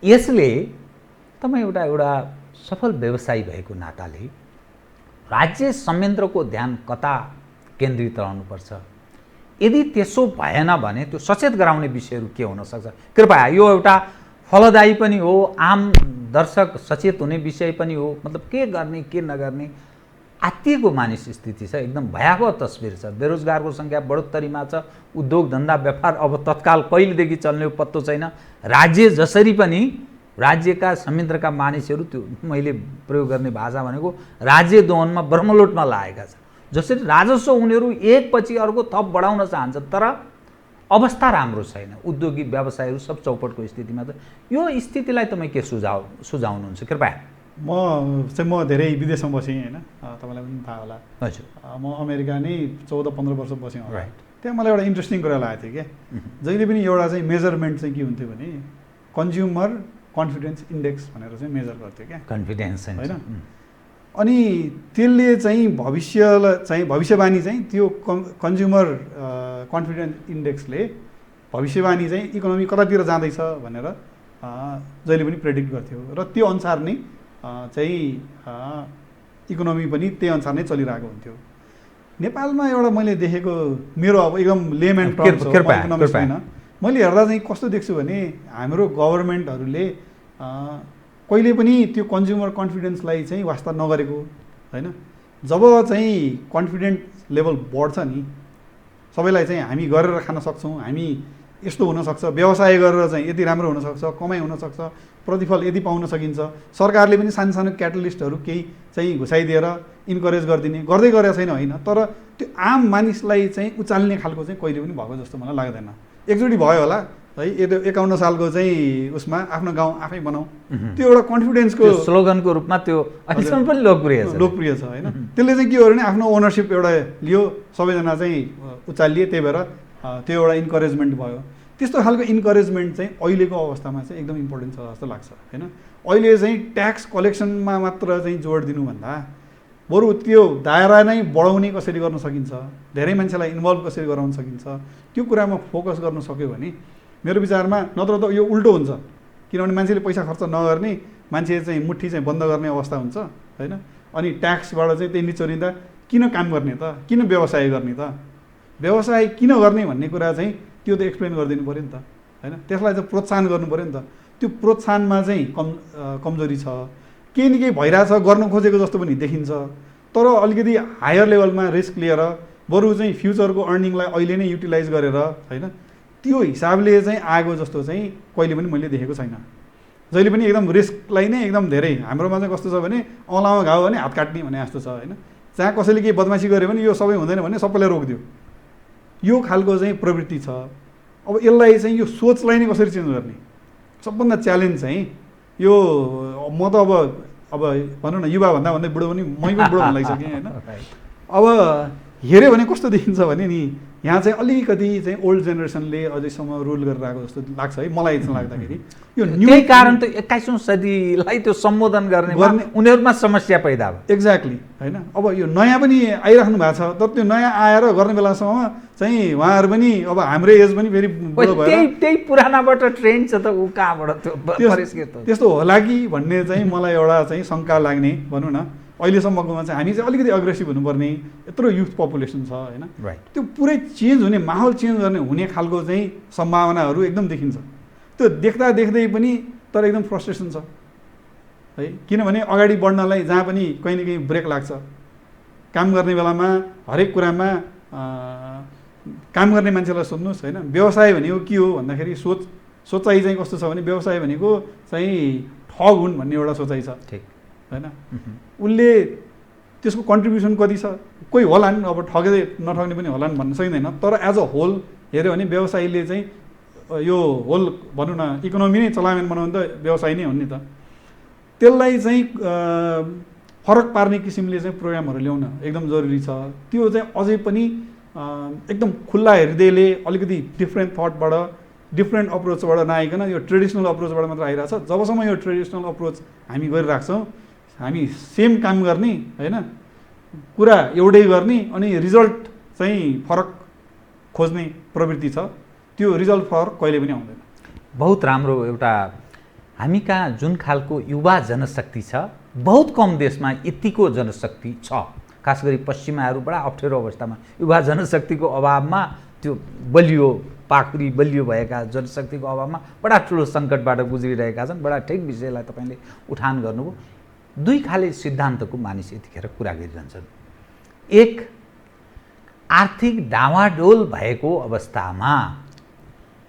यसले तपाईँ एउटा सफल व्यवसायी भएको नाताले राज्य संयन्त्रको ध्यान कता केन्द्रित रहनुपर्छ? यदि त्यसो भएन भने त्यो सचेत गराउने विषयहरू के हुन सक्छ? कृपया यो एउटा फलदायी पनि हो, आम दर्शक सचेत हुने विषय पनि हो। मतलब के गर्ने के नगर्ने आत्तिएको मानिस स्थिति छ, एकदम भयावह तस्बिर छ। बेरोजगारको सङ्ख्या बढोत्तरीमा छ। उद्योग धन्दा व्यापार अब तत्काल कहिलेदेखि चल्ने हो पत्तो छैन। राज्य जसरी पनि राज्यका संयन्त्रका मानिसहरू, त्यो मैले प्रयोग गर्ने भाषा भनेको राज्य दोहनमा ब्रह्मलोटमा लागेका छन्। जसरी राजस्व उनीहरू एकपछि अर्को थप बढाउन चाहन्छन्, तर अवस्था राम्रो छैन। उद्योगिक व्यवसायहरू सब चौपटको स्थितिमा छ। यो स्थितिलाई तपाईँ के सुझाउनुहुन्छ? कृपया। म धेरै विदेशमा बसेँ होइन, तपाईँलाई पनि थाहा होला। हजुर, म अमेरिका नै 14-15 वर्ष बसेँ होला। राइट। त्यहाँ मलाई एउटा इन्ट्रेस्टिङ कुरा लागेको थियो क्या। जहिले पनि एउटा चाहिँ मेजरमेन्ट चाहिँ के हुन्थ्यो भने कन्ज्युमर कन्फिडेन्स इन्डेक्स भनेर चाहिँ मेजर गर्थ्यो क्या, कन्फिडेन्स होइन। अनि त्यसले चाहिँ भविष्यवाणी चाहिँ त्यो कन्ज्युमर कन्फिडेन्स इन्डेक्सले भविष्यवाणी चाहिँ इकोनोमी कतातिर जाँदैछ भनेर जहिले पनि प्रेडिक्ट गर्थ्यो र त्यो अनुसार नै चाहिँ इकोनोमी पनि त्यही अनुसार नै चलिरहेको हुन्थ्यो। नेपालमा एउटा मैले देखेको, मेरो अब एकदम लेमन टर्म्स हो, इकोनोमिक्स होइन, मैले हेर्दा चाहिँ कस्तो देख्छु भने हाम्रो गभर्मेन्टहरूले कहिले पनि त्यो कन्ज्युमर कन्फिडेन्सलाई चाहिँ वास्ता नगरेको होइन। जब चाहिँ कन्फिडेन्ट लेभल बढ्छ नि, सबैलाई चाहिँ हामी गरेर खान सक्छौँ, हामी यस्तो हुनसक्छ, व्यवसाय गरेर चाहिँ यति राम्रो हुनसक्छ, कमाइ हुनसक्छ, प्रतिफल यदि पाउन सकिन्छ, सरकारले पनि सानो सानो क्याटलिस्टहरू केही चाहिँ घुसाइदिएर इन्करेज गरिदिने गर्दै गरेको छैन होइन। तर त्यो आम मानिसलाई चाहिँ उचाल्ने खालको चाहिँ कहिले पनि भएको जस्तो मलाई लाग्दैन। एकचोटि भयो होला है, 51 सालको चाहिँ उसमा आफ्नो गाउँ आफै बनाऊ, त्यो एउटा कन्फिडेन्सको स्लोगनको रूपमा त्यो अहिलेसम्म पनि लोकप्रिय छ होइन। त्यसले चाहिँ के हो भने आफ्नो ओनरसिप एउटा लियो, सबैजना चाहिँ उचालिए, त्यही भएर त्यो एउटा इन्करेजमेन्ट भयो। त्यस्तो खालको इन्करेजमेन्ट चाहिँ अहिलेको अवस्थामा चाहिँ एकदम इम्पोर्टेन्ट छ जस्तो लाग्छ होइन। अहिले चाहिँ ट्याक्स कलेक्सनमा मात्र चाहिँ जोड दिनुभन्दा बरु त्यो दायरा नै बढाउने कसरी गर्न सकिन्छ, धेरै मान्छेलाई इन्भल्भ कसरी गराउन सकिन्छ, त्यो कुरामा फोकस गर्न सक्यो भने मेरो विचारमा, नत्र त यो उल्टो हुन्छ। किनभने मान्छेले पैसा खर्च नगर्ने, मान्छे चाहिँ मुट्ठी चाहिँ बन्द गर्ने अवस्था हुन्छ होइन। अनि ट्याक्सबाट चाहिँ त्यही निचोरिँदा किन काम गर्ने त, किन व्यवसाय गर्ने त, व्यवसाय किन गर्ने भन्ने कुरा चाहिँ त्यो त एक्सप्लेन गरिदिनु पऱ्यो नि त होइन। त्यसलाई चाहिँ प्रोत्साहन गर्नु पऱ्यो नि त। त्यो प्रोत्साहनमा चाहिँ कमजोरी छ, केही न केही भइरहेछ, गर्न खोजेको जस्तो पनि देखिन्छ, तर अलिकति हायर लेभलमा रिस्क लिएर बरु चाहिँ फ्युचरको अर्निङलाई अहिले नै युटिलाइज गरेर होइन, त्यो हिसाबले चाहिँ आएको जस्तो चाहिँ कहिले पनि मैले देखेको छैन। जहिले पनि एकदम रिस्कलाई नै एकदम धेरै, हाम्रोमा चाहिँ कस्तो छ भने औँलामा घाउ भने हात काट्ने भने जस्तो छ होइन। जहाँ कसैले केही बदमासी गर्यो भने यो सबै हुँदैन भने सबैलाई रोकिदियो, यो खालको चाहिँ प्रवृत्ति छ। अब यसलाई चाहिँ यो सोचलाई नै कसरी चेन्ज गर्ने, सबभन्दा च्यालेन्ज चाहिँ यो। म त अब भनौँ न, युवा भन्दा भन्दै बुढो पनि, मै पनि बुढो हुन लागिसकेँ होइन। अब हेऱ्यो भने कस्तो देखिन्छ भने नि, यहाँ चाहिँ अलिकति चाहिँ ओल्ड जेनेरेसनले अझैसम्म रुल गरेर आएको जस्तो लाग्छ है मलाई चाहिँ। लाग्दाखेरि यो त्यही कारण त 21औं सदीलाई त्यो सम्बोधन गर्ने उनीहरूमा समस्या पैदा भयो। एक्ज्याक्टली होइन। अब यो नयाँ पनि आइराख्नु भएको छ, तर त्यो नयाँ आएर गर्ने बेलासम्म चाहिँ उहाँहरू पनि अब हाम्रो एज पनि फेरि बुढो भएर त्यही पुरानाबाट ट्रेन्ड छ त, ऊ कहाँबाट त्यस्तो होला कि भन्ने चाहिँ मलाई एउटा चाहिँ शङ्का लाग्ने। भनौँ न अहिलेसम्मकोमा चाहिँ हामी चाहिँ अलिकति अग्रेसिभ हुनुपर्ने, यत्रो युथ पपुलेसन छ होइन। त्यो पुरै चेन्ज हुने, माहौल चेन्ज गर्ने हुने खालको चाहिँ सम्भावनाहरू एकदम देखिन्छ। त्यो देख्दा देख्दै पनि तर एकदम फ्रस्ट्रेसन छ है। किनभने अगाडि बढ्नलाई जहाँ पनि कहीँ न कहीँ ब्रेक लाग्छ। काम गर्ने बेलामा हरेक कुरामा काम गर्ने मान्छेलाई सोध्नुहोस् होइन। व्यवसाय भनेको के हो भन्दाखेरि सोचाइ चाहिँ कस्तो छ भने, व्यवसाय भनेको चाहिँ ठग हुन् भन्ने एउटा सोचाइ छ होइन। उसले त्यसको कन्ट्रिब्युसन कति छ, कोही होलान्, अब ठगे नठग्ने पनि होलान् भन्न सकिँदैन, तर एज अ होल हेऱ्यो भने व्यवसायीले चाहिँ यो होल भनौँ न इकोनोमी नै चलायमान बनाउनु त व्यवसाय नै हो नि त। त्यसलाई चाहिँ फरक पार्ने किसिमले चाहिँ प्रोग्रामहरू ल्याउन एकदम जरुरी छ। त्यो चाहिँ अझै पनि एकदम खुल्ला हृदयले अलिकति डिफ्रेन्ट थटबाट डिफ्रेन्ट अप्रोचबाट नआइकन यो ट्रेडिसनल अप्रोचबाट मात्र आइरहेछ। जबसम्म यो ट्रेडिसनल अप्रोच हामी गरिराख्छौँ, हामी सेम काम गर्ने होइन, कुरा एउटै गर्ने अनि रिजल्ट चाहिँ फरक खोज्ने प्रवृत्ति छ, त्यो रिजल्ट फरक कहिले पनि आउँदैन। बहुत राम्रो एउटा हामी कहाँ जुन खालको युवा जनशक्ति छ, बहुत कम देशमा यतिको जनशक्ति छ। खास गरी पश्चिमाहरू बडा अप्ठ्यारो अवस्थामा युवा जनशक्तिको अभावमा त्यो बलियो पाखुरी बलियो भएका जनशक्तिको अभावमा बडा ठुलो सङ्कटबाट गुज्रिरहेका छन्। बडा ठिक विषयलाई तपाईँले उठान गर्नुभयो। दुई खाले सिद्धान्तको मानिस यतिखेर कुरा गरिरहन्छन्। एक, आर्थिक डावाडोल भएको अवस्थामा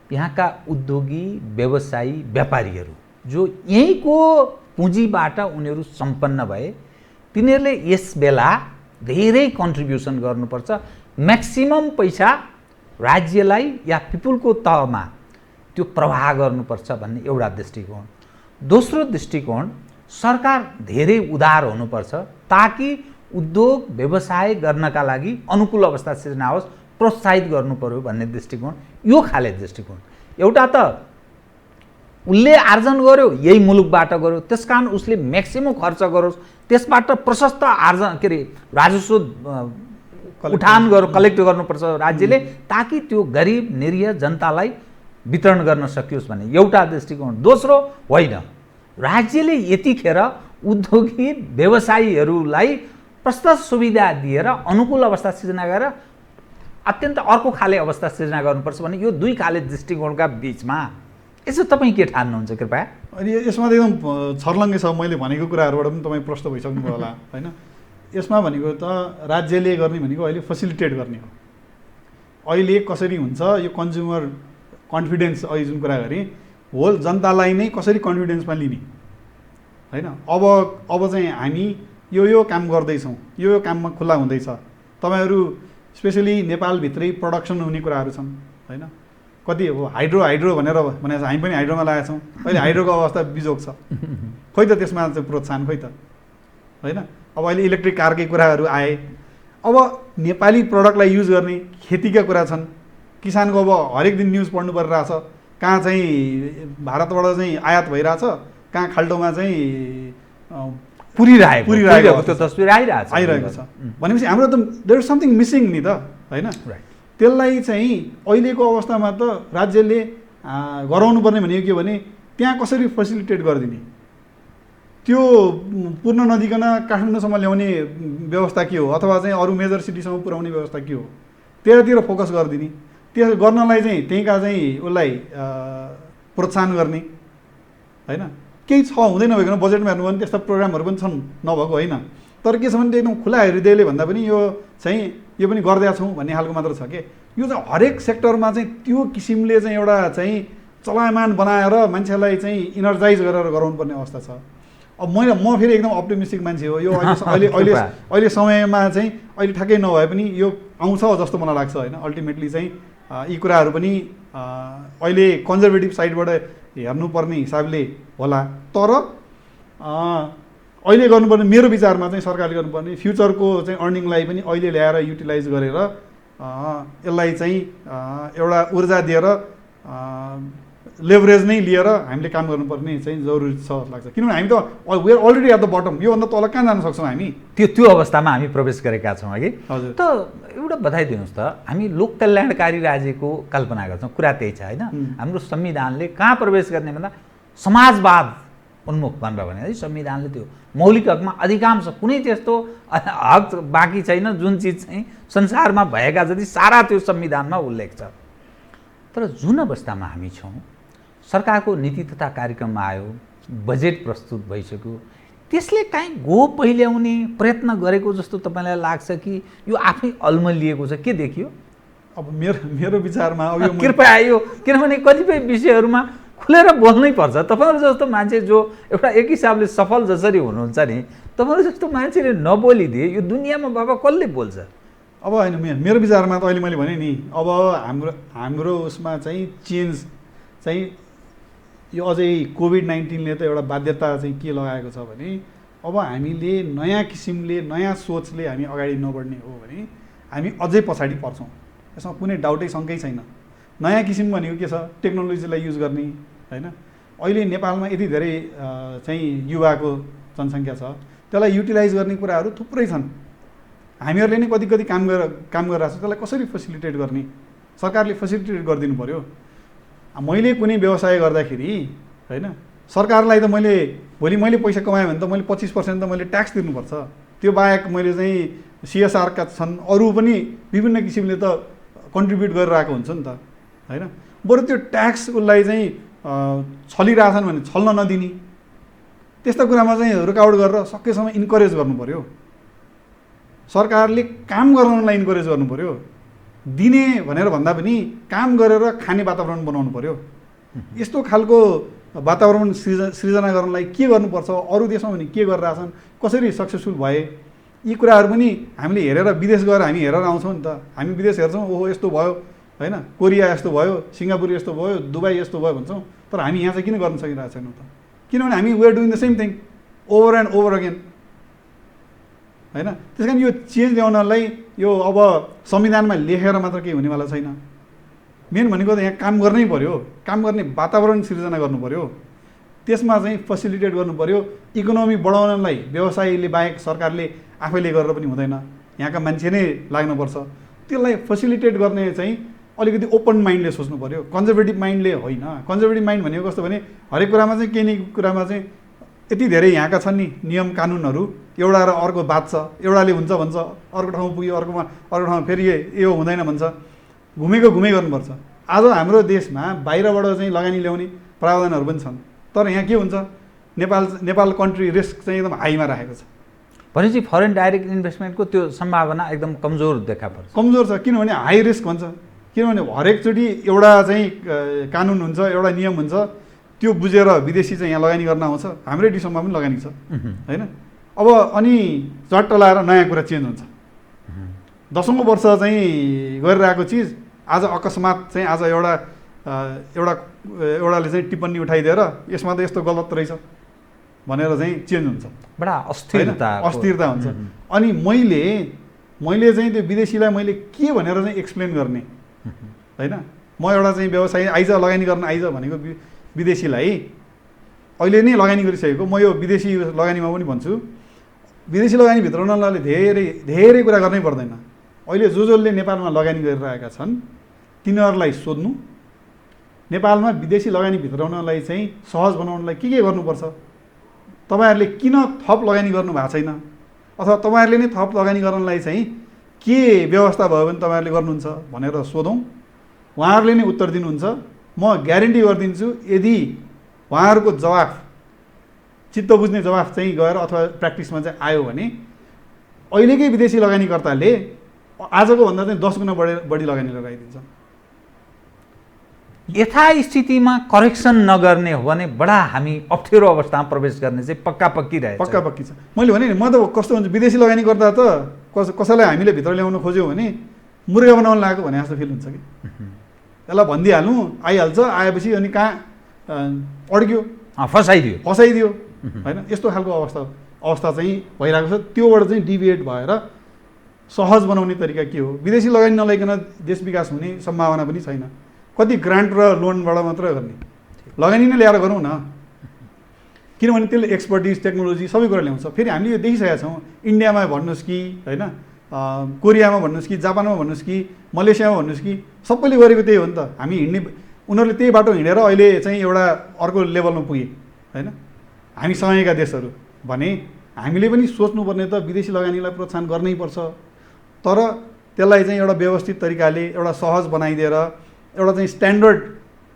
यहाँका उद्योगी व्यवसायी व्यापारीहरू जो यहीँको पुँजीबाट उनीहरू सम्पन्न भए, तिनीहरूले यस बेला धेरै कन्ट्रिब्युसन गर्नुपर्छ, म्याक्सिमम पैसा राज्यलाई या पिपुलको तहमा त्यो प्रवाह गर्नुपर्छ भन्ने एउटा दृष्टिकोण। दोस्रो दृष्टिकोण, सरकार धेरै उदार हुनुपर्छ ताकि उद्योग व्यवसाय गर्नका लागि अनुकूल अवस्था सिर्जना होस्, प्रोत्साहित गर्नु पर्यो भन्ने दृष्टिकोण। यो खाले दृष्टिकोण एउटा त उसले आर्जन गर्यो यही मुलुकबाट गर्यो, त्यसकारण उसले म्याक्सिमम खर्च गरोस्, त्यसबाट प्रशस्त आर्जन के अरे राजस्व उठान कलेक्ट गर्नुपर्छ राज्यले, ताकि त्यो गरिब निरीह जनतालाई वितरण गर्न सकियोस् भन्ने एउटा दृष्टिकोण। दोस्रो, होइन राज्यले यतिखेर उद्योगी व्यवसायीहरूलाई प्रशस्त सुविधा दिएर अनुकूल अवस्था सिर्जना गरेर अत्यन्त अर्को खाले अवस्था सिर्जना गर्नुपर्छ भन्ने यो दुई खाले दृष्टिकोणका बिचमा यसो तपाईँ के ठान्नुहुन्छ कृपया? अनि यसमा त एकदम छर्लङ्गै छ। मैले भनेको कुराहरूबाट पनि तपाईँ प्रष्ट भइसक्नुभयो होला होइन। यसमा भनेको त राज्यले गर्ने भनेको अहिले फेसिलिटेट गर्ने हो। अहिले कसरी हुन्छ यो कन्ज्युमर कन्फिडेन्स, अहिले जुन कुरा गरेँ होल जनतालाई नै कसरी कन्फिडेन्समा लिने होइन। अब चाहिँ हामी यो काम गर्दैछौँ, यो काममा खुल्ला हुँदैछ। तपाईँहरू स्पेसली नेपालभित्रै प्रोडक्सन हुने कुराहरू छन् होइन। कति हो हाइड्रो भनेर भनेको छ, हामी पनि हाइड्रोमा लागेका छौँ। अहिले हाइड्रोको अवस्था बिजोग छ, खोइ त त्यसमा चाहिँ प्रोत्साहन खोइ त होइन। अब अहिले इलेक्ट्रिक कारकै कुराहरू आए। अब नेपाली प्रडक्टलाई युज गर्ने खेतीका कुरा छन्। किसानको अब हरेक दिन न्युज पढ्नु परिरहेछ, कहाँ चाहिँ भारतबाट चाहिँ आयात भइरहेछ, कहाँ खाल्टोमा चाहिँ पुरिरहेको त्यो तस्बिर आइरहेको छ। भनेपछि हाम्रो त देयर इज समथिङ मिसिङ नि त होइन। त्यसलाई चाहिँ अहिलेको अवस्थामा त राज्यले गराउनु पर्ने भनेको के भने त्यहाँ कसरी फेसिलिटेट गरिदिने, त्यो पूर्ण नदिकन काठमाडौँसम्म ल्याउने व्यवस्था के हो, अथवा चाहिँ अरू मेजर सिटीसम्म पुर्याउने व्यवस्था के हो, त्यतातिर फोकस गरिदिने। त्यो गर्नलाई चाहिँ त्यहीँका चाहिँ उसलाई प्रोत्साहन गर्ने होइन। केही छ हुँदैन भइकन बजेटमा हेर्नु भने त्यस्ता प्रोग्रामहरू पनि छन्, नभएको होइन। तर के छ भने एकदम खुला हृदयले भन्दा पनि यो चाहिँ यो पनि गर्दै छौँ भन्ने खालको मात्र छ कि यो चाहिँ हरेक सेक्टरमा चाहिँ त्यो किसिमले चाहिँ एउटा चाहिँ चलायमान बनाएर मान्छेलाई चाहिँ इनर्जाइज गरेर गराउनुपर्ने अवस्था छ। अब म फेरि एकदम अप्टिमिस्टिक मान्छे हो। यो अहिले समयमा चाहिँ अहिले ठ्याक्कै नभए पनि यो आउँछ जस्तो मलाई लाग्छ होइन। अल्टिमेटली चाहिँ यी कुराहरू पनि अहिले कन्जर्भेटिभ साइडबाट हेर्नुपर्ने हिसाबले होला। तर अहिले गर्नुपर्ने मेरो विचारमा चाहिँ सरकारले गर्नुपर्ने फ्युचरको चाहिँ अर्निङलाई पनि अहिले ल्याएर युटिलाइज गरेर यसलाई चाहिँ एउटा ऊर्जा दिएर लेभरेज नै लिएर हामीले काम गर्नुपर्ने चाहिँ जरुरी छ लाग्छ। किनभने हामी त we are already at the bottom, योभन्दा तल कहाँ जान सक्छौँ हामी? त्यो अवस्थामा हामी प्रवेश गरेका छौँ अघि। हजुर। त एउटा बताइदिनुहोस् त, हामी लोक कल्याणकारी राज्यको कल्पना गर्छौँ, कुरा त्यही छ होइन। हाम्रो संविधानले कहाँ प्रवेश गर्ने भन्दा समाजवाद उन्मुख भनेर भने है संविधानले त्यो मौलिक हकमा अधिकांश कुनै त्यस्तो हक बाँकी छैन जुन चिज चाहिँ संसारमा भएका जति सारा त्यो संविधानमा उल्लेख छ। तर जुन अवस्थामा हामी छौँ, सरकारको नीति तथा कार्यक्रममा आयो, बजेट प्रस्तुत भइसक्यो, त्यसले काहीँ गोप पहिल्याउने प्रयत्न गरेको जस्तो तपाईँलाई लाग्छ कि यो आफै अल्मलिएको छ? के देखियो? अब मेरो विचारमा अब यो कृपया यो, किनभने कतिपय विषयहरूमा खुलेर बोल्नै पर्छ। तपाईँहरू जस्तो मान्छे जो एउटा एक हिसाबले सफल जसरी हुनुहुन्छ नि, तपाईँहरू जस्तो मान्छेले नबोलिदिए यो दुनियाँमा बाबा कसले बोल्छ? अब होइन मेरो विचारमा त अहिले मैले भने नि अब हाम्रो उसमा चाहिँ चेन्ज चाहिँ यो अझै कोभिड-19ले त एउटा बाध्यता चाहिँ के लगाएको छ भने अब हामीले नयाँ किसिमले नयाँ सोचले हामी अगाडि नबढ्ने हो भने हामी अझै पछाडि पर्छौँ। यसमा कुनै डाउटै शङ्कै छैन। नयाँ किसिम भनेको के छ, टेक्नोलोजीलाई युज गर्ने होइन। अहिले नेपालमा यति धेरै चाहिँ युवाको जनसङ्ख्या छ, त्यसलाई युटिलाइज गर्ने कुराहरू थुप्रै छन्। हामीहरूले नै कति कति काम गरिरहेको छ, त्यसलाई कसरी फेसिलिटेट गर्ने, सरकारले फेसिलिटेट गरिदिनु पऱ्यो। मैले कुनै व्यवसाय गर्दाखेरि होइन, सरकारलाई त भोलि मैले पैसा कमाएँ भने त मैले 25% त मैले ट्याक्स तिर्नुपर्छ। त्यो बाहेक मैले चाहिँ CSRका छन्, अरू पनि विभिन्न किसिमले त कन्ट्रिब्युट गरिरहेको हुन्छ नि त होइन। बरु त्यो ट्याक्स उसलाई चाहिँ छलिरहेछन् भने छल्न नदिने, त्यस्ता कुरामा चाहिँ रुकावट गरेर सकेसम्म इन्करेज गर्नु पऱ्यो। सरकारले काम गर्नलाई इन्करेज गर्नु पऱ्यो। दिने भनेर भन्दा पनि काम गरेर खाने वातावरण बनाउनु पऱ्यो। यस्तो खालको वातावरण सृजना गर्नलाई के गर्नुपर्छ, अरू देशमा भने के गरिरहेछन्, कसरी सक्सेसफुल भए, यी कुराहरू पनि हामीले हेरेर विदेश गएर हामी हेरेर आउँछौँ नि त। हामी विदेश हेर्छौँ, ओहो यस्तो भयो होइन, कोरिया यस्तो भयो, सिङ्गापुर यस्तो भयो, दुबई यस्तो भयो भन्छौँ, तर हामी यहाँ चाहिँ किन गर्न सकिरहेको छैनौँ त? किनभने हामी we are doing the same thing over and over again होइन। त्यस कारण यो चेन्ज ल्याउनलाई यो अब संविधानमा लेखेर मात्र केही हुनेवाला छैन। मेन भनेको त यहाँ काम गर्नै पऱ्यो, काम गर्ने वातावरण सिर्जना गर्नु पऱ्यो, त्यसमा चाहिँ फेसिलिटेट गर्नु पऱ्यो। इकोनोमी बढाउनलाई व्यवसायले बाहेक सरकारले आफैले गरेर पनि हुँदैन, यहाँका मान्छे नै लाग्नुपर्छ। त्यसलाई फेसिलिटेट गर्ने चाहिँ अलिकति ओपन माइन्डले सोच्नु पऱ्यो, कन्जर्भेटिभ माइन्डले होइन। कन्जर्भेटिभ माइन्ड भनेको कस्तो भने हरेक कुरामा चाहिँ केही न कुरामा चाहिँ यति धेरै यहाँका छन् नि नियम कानुनहरू, एउटा र अर्को बाँच्छ, एउटाले हुन्छ भन्छ, अर्को ठाउँ पुग्यो, अर्को ठाउँमा फेरि यो हुँदैन भन्छ, घुमेको घुमै गर्नुपर्छ। आज हाम्रो देशमा बाहिरबाट चाहिँ लगानी ल्याउने प्रावधानहरू पनि छन्, तर यहाँ के हुन्छ, नेपाल कन्ट्री रिस्क चाहिँ एकदम हाईमा राखेको छ। भनेपछि फरेन डाइरेक्ट इन्भेस्टमेन्टको त्यो सम्भावना एकदम कमजोर देखा पर्छ। कमजोर छ, किनभने हाई रिस्क भन्छ। किनभने हरेकचोटि एउटा चाहिँ कानुन हुन्छ, एउटा नियम हुन्छ, त्यो बुझेर विदेशी चाहिँ यहाँ लगानी गर्न आउँछ। हाम्रै देशमा पनि लगानी छ होइन। अब अनि झट्ट लाएर नयाँ कुरा चेन्ज हुन्छ। 10औं वर्ष चाहिँ गरिरहेको चिज आज अकस्मात चाहिँ आज एउटाले चाहिँ टिप्पणी उठाइदिएर यसमा त यस्तो गलत रहेछ भनेर चाहिँ चेन्ज हुन्छ, बडा अस्थिरता हुन्छ। अनि मैले चाहिँ त्यो विदेशीलाई मैले के भनेर चाहिँ एक्सप्लेन गर्ने होइन। म एउटा चाहिँ व्यवसाय आइज लगानी गर्न आइज भनेको विदेशीलाई अहिले नै लगानी गरिसकेको, म यो विदेशी लगानीमा पनि भन्छु, विदेशी लगानी भित्राउनलाई धेरै धेरै कुरा गर्नै पर्दैन। अहिले जसले नेपालमा लगानी गरिरहेका छन् तिनीहरूलाई सोध्नु, नेपालमा विदेशी लगानी भित्राउनलाई चाहिँ सहज बनाउनलाई के गर्नुपर्छ, तपाईँहरूले किन थप लगानी गर्नु भएको छैन, अथवा तपाईँहरूले नै थप लगानी गर्नलाई चाहिँ के व्यवस्था भयो भने तपाईँहरूले गर्नुहुन्छ भनेर सोधौँ। उहाँहरूले नै उत्तर दिनुहुन्छ। म ग्यारेन्टी गरिदिन्छु, यदि उहाँहरूको जवाफ चित्त बुझ्ने जवाफ चाहिँ गएर अथवा प्र्याक्टिसमा चाहिँ आयो भने अहिलेकै विदेशी लगानीकर्ताले आजको भन्दा चाहिँ 10 गुणा बढी लगानी लगाइदिन्छ। यथास्थितिमा करेक्सन नगर्ने हो भने बडा हामी अप्ठ्यारो अवस्थामा प्रवेश गर्ने चाहिँ पक्की छ। मैले भने नि, म त कस्तो हुन्छ, विदेशी लगानी गर्दा त कसैलाई हामीले भित्र ल्याउन खोज्यौँ भने मुर्गा बनाउन लागेको भने जस्तो फिल हुन्छ कि त्यसलाई भनिदिइहाल्नु, आइहाल्छ, आएपछि अनि कहाँ अड्क्यो, फसाइदियो होइन। यस्तो खालको अवस्था चाहिँ भइरहेको छ। त्योबाट चाहिँ डिभिएट भएर सहज बनाउने तरिका के हो, विदेशी लगानी नलाइकन देश विकास हुने सम्भावना पनि छैन। कति ग्रान्ट र लोनबाट मात्र गर्ने, लगानी नै ल्याएर गरौँ न, किनभने त्यसले एक्सपर्टिज टेक्नोलोजी सबै कुरा ल्याउँछ। फेरि हामीले यो देखिसकेका छौँ, इन्डियामा भन्नुहोस् कि होइन, कोरियामा भन्नुहोस् कि जापानमा भन्नुहोस् कि मलेसियामा भन्नुहोस् कि सबैले गरेको त्यही हो नि त। हामी उनीहरूले त्यही बाटो हिँडेर अहिले चाहिँ एउटा अर्को लेभलमा पुगे होइन। हामी सँगैका देशहरू भने हामीले पनि सोच्नुपर्ने त विदेशी लगानीलाई प्रोत्साहन गर्नै पर्छ, तर त्यसलाई चाहिँ एउटा व्यवस्थित तरिकाले एउटा सहज बनाइदिएर एउटा चाहिँ स्ट्यान्डर्ड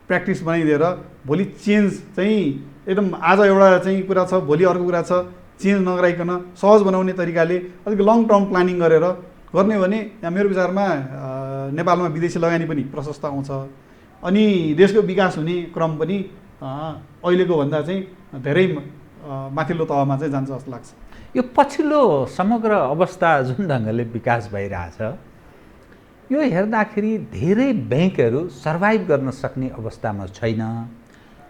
प्र्याक्टिस बनाइदिएर भोलि चेन्ज चाहिँ एकदम आज एउटा चाहिँ कुरा छ, भोलि अर्को कुरा छ, चेन्ज नगराइकन सहज बनाउने तरिकाले अलिक लङ टर्म प्लानिङ गरेर गर्ने भने यहाँ मेरो विचारमा नेपालमा विदेशी लगानी पनि प्रशस्त आउँछ, अनि देशको विकास हुने क्रम पनि अहिलेको भन्दा चाहिँ धेरै माथिल्लो तहमा चाहिँ जान्छ जस्तो लाग्छ। यो पछिल्लो समग्र अवस्था जुन ढङ्गले विकास भइरहेछ यो हेर्दाखेरि धेरै ब्याङ्कहरू सर्भाइभ गर्न सक्ने अवस्थामा छैन।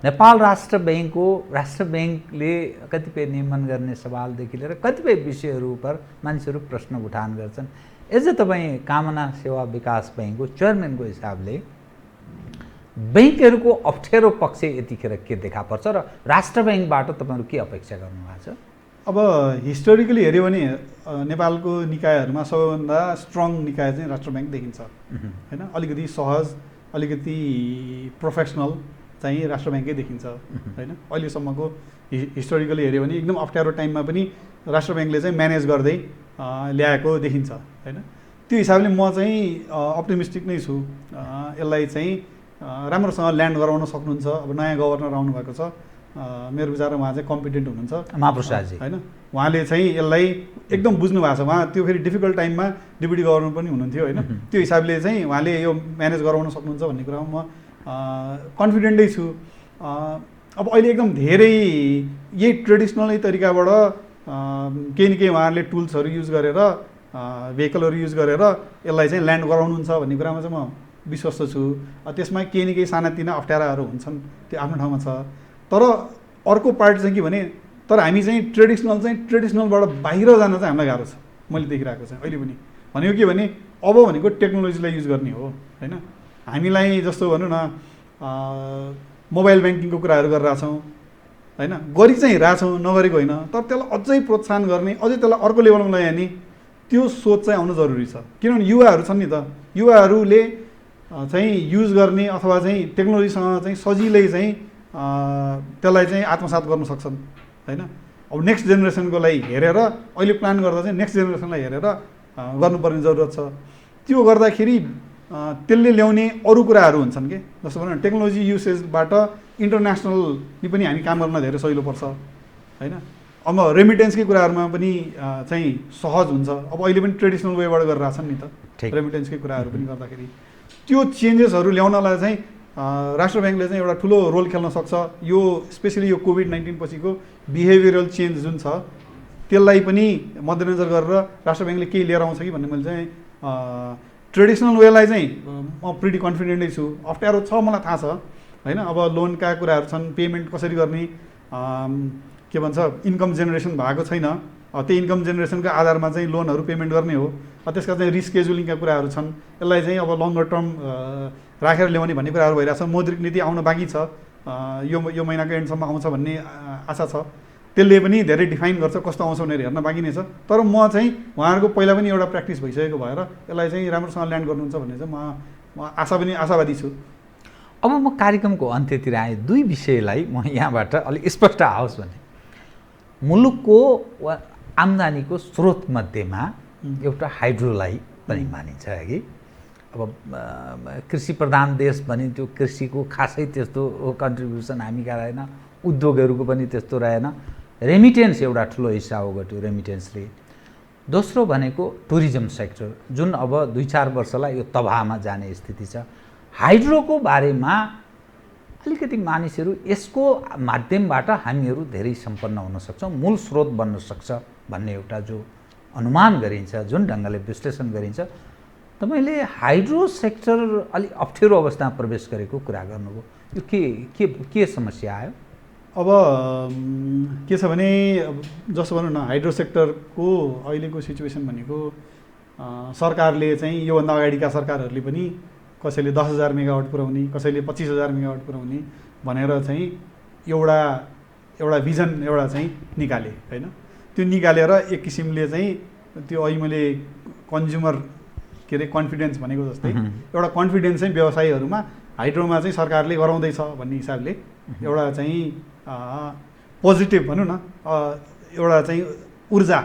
नेपाल राष्ट्र ब्याङ्कले कतिपय नियमन गर्ने सवालदेखि लिएर कतिपय विषयहरू पर मानिसहरू प्रश्न उठान गर्छन्। एज अ तपाईँ कामना सेवा विकास ब्याङ्कको चेयरम्यानको हिसाबले ब्याङ्कहरूको अप्ठ्यारो पक्ष यतिखेर के देखा पर्छ र राष्ट्र ब्याङ्कबाट तपाईँहरू के अपेक्षा गर्नुभएको छ? अब हिस्टोरिकली हेऱ्यो भने नेपालको निकायहरूमा सबैभन्दा स्ट्रङ निकाय चाहिँ राष्ट्र ब्याङ्क देखिन्छ होइन। अलिकति सहज, अलिकति प्रोफेसनल चाहिँ राष्ट्र ब्याङ्कै देखिन्छ होइन। अहिलेसम्मको हिस्टोरिकली हेऱ्यो भने एकदम अप्ठ्यारो टाइममा पनि राष्ट्र ब्याङ्कले चाहिँ म्यानेज गर्दै ल्याएको देखिन्छ होइन। त्यो हिसाबले म चाहिँ अप्टिमिस्टिक नै छु। यसलाई चाहिँ राम्रोसँग ल्यान्ड गराउन सक्नुहुन्छ। अब नयाँ गभर्नर आउनुभएको छ, मेरो विचारमा उहाँ चाहिँ कम्पिटेन्ट हुनुहुन्छ, महाप्रसादजी होइन। उहाँले चाहिँ यसलाई एकदम बुझ्नु भएको छ। उहाँ त्यो फेरि डिफिकल्ट टाइममा डेपुटी गभर्नर पनि हुनुहुन्थ्यो होइन। त्यो हिसाबले चाहिँ उहाँले यो म्यानेज गराउन सक्नुहुन्छ भन्ने कुरामा म कन्फिडेन्टै छु। अब अहिले एकदम धेरै यही ट्रेडिसनलै तरिकाबाट केही न केही उहाँहरूले टुल्सहरू युज गरेर, भेहिकलहरू युज गरेर यसलाई चाहिँ ल्यान्ड गराउनुहुन्छ भन्ने कुरामा चाहिँ म विश्वस्त छु। त्यसमा केही न केही सानातिना अप्ठ्याराहरू हुन्छन्, त्यो आफ्नो ठाउँमा छ। तर अर्को पार्ट चाहिँ के भने, तर हामी चाहिँ ट्रेडिसनलबाट बाहिर जान चाहिँ हामीलाई गाह्रो छ। मैले देखिरहेको चाहिँ अहिले पनि भनेको के भने, अब भनेको टेक्नोलोजीलाई युज गर्ने हो होइन। हामीलाई जस्तो भनौँ न मोबाइल ब्याङ्किङको कुराहरू गरिरहेछौँ होइन, गरि चाहिँ रहेछौँ, नगरेको होइन। तर त्यसलाई अझै प्रोत्साहन गर्ने, अझै त्यसलाई अर्को लेभलमा ल्याउने त्यो सोच चाहिँ आउनु जरुरी छ। किनभने युवाहरू छन् नि त, युवाहरूले चाहिँ युज गर्ने अथवा चाहिँ टेक्नोलोजीसँग चाहिँ सजिलै चाहिँ त्यसलाई चाहिँ आत्मसात गर्न सक्छन् होइन। अब नेक्स्ट जेनेरेसनको लागि हेरेर अहिले प्लान गर्दा चाहिँ नेक्स्ट जेनेरेसनलाई हेरेर गर्नुपर्ने जरुरत छ। त्यो गर्दाखेरि त्यसले ल्याउने अरू कुराहरू हुन्छन् कि, जस्तो भनौँ न टेक्नोलोजी युसेजबाट इन्टरनेसनली पनि हामी काम गर्न धेरै सजिलो पर्छ होइन। अब रेमिटेन्सकै कुराहरूमा पनि चाहिँ सहज हुन्छ। अब अहिले पनि ट्रेडिसनल वेबाट गरिरहेछन् नि त रेमिटेन्सकै कुराहरू पनि गर्दाखेरि। त्यो चेन्जेसहरू ल्याउनलाई चाहिँ राष्ट्र ब्याङ्कले चाहिँ एउटा ठुलो रोल खेल्न सक्छ। यो स्पेसली यो कोभिड-19 पछिको बिहेभियरल चेन्ज जुन छ त्यसलाई पनि मध्यनजर गरेर राष्ट्र ब्याङ्कले केही लिएर आउँछ कि भन्ने मैले चाहिँ ट्रेडिसनल वेलाई चाहिँ म प्रिटी कन्फिडेन्टै छु। अप्ठ्यारो छ मलाई थाहा छ होइन। अब लोनका कुराहरू छन्, पेमेन्ट कसरी गर्ने, के भन्छ इन्कम जेनेरेसन भएको छैन, त्यो इन्कम जेनेरेसनको आधारमा चाहिँ लोनहरू पेमेन्ट गर्ने हो। त्यसका चाहिँ रिस्केजुलिङका कुराहरू छन्, यसलाई चाहिँ अब लङ्गर टर्म राखेर ल्याउने भन्ने कुराहरू भइरहेछ। मौद्रिक नीति आउन बाँकी छ, यो महिनाको एन्डसम्म आउँछ भन्ने आशा छ। त्यसले पनि धेरै डिफाइन गर्छ कस्तो आउँछ भनेर हेर्न बाँकी नै छ। तर म चाहिँ उहाँहरूको पहिला पनि एउटा प्र्याक्टिस भइसकेको भएर यसलाई चाहिँ राम्रोसँग ल्यान्ड गर्नुहुन्छ भन्ने चाहिँ म आशावादी छु। अब म कार्यक्रमको अन्त्यतिर आएँ। दुई विषयलाई म यहाँबाट अलिक स्पष्ट आओस् भने, मुलुकको आम्दानीको स्रोत मध्येमा एउटा हाइड्रोलाई पनि मानिन्छ कि। अब कृषि प्रधान देश भनिन्थ्यो, कृषिको खासै त्यस्तो कन्ट्रिब्युसन हामीका रहेन, उद्योगहरूको पनि त्यस्तो रहेन। रेमिटेन्स एउटा ठुलो हिस्सा हो गयो रेमिटेन्सले। दोस्रो भनेको टुरिज्म सेक्टर, जुन अब 2-4 वर्षलाई यो तबाहमा जाने स्थिति छ। हाइड्रोको बारेमा अलिकति मानिसहरू यसको माध्यमबाट हामीहरू धेरै सम्पन्न हुन सक्छौँ, मूल स्रोत बन्न सक्छ भन्ने एउटा जो अनुमान गरिन्छ, जुन ढङ्गले विश्लेषण गरिन्छ। तपाईँले हाइड्रो सेक्टर अलि अप्ठ्यारो अवस्थामा प्रवेश गरेको कुरा गर्नुभयो, यो के समस्या आयो? अब के छ भने, जस्तो भनौँ न हाइड्रो सेक्टरको अहिलेको सिचुएसन भनेको सरकारले चाहिँ योभन्दा अगाडिका सरकारहरूले पनि कसैले 10,000 मेगावाट पुर्याउने, कसैले 25,000 मेगावाट पुर्याउने भनेर चाहिँ एउटा भिजन एउटा चाहिँ निकाले होइन। त्यो निकालेर एक किसिमले चाहिँ त्यो अहिले मैले कन्ज्युमर के अरे कन्फिडेन्स भनेको जस्तै एउटा कन्फिडेन्स चाहिँ व्यवसायीहरूमा हाइड्रोमा चाहिँ सरकारले गराउँदैछ भन्ने हिसाबले एउटा चाहिँ पोजिटिभ भनौँ न एउटा चाहिँ ऊर्जा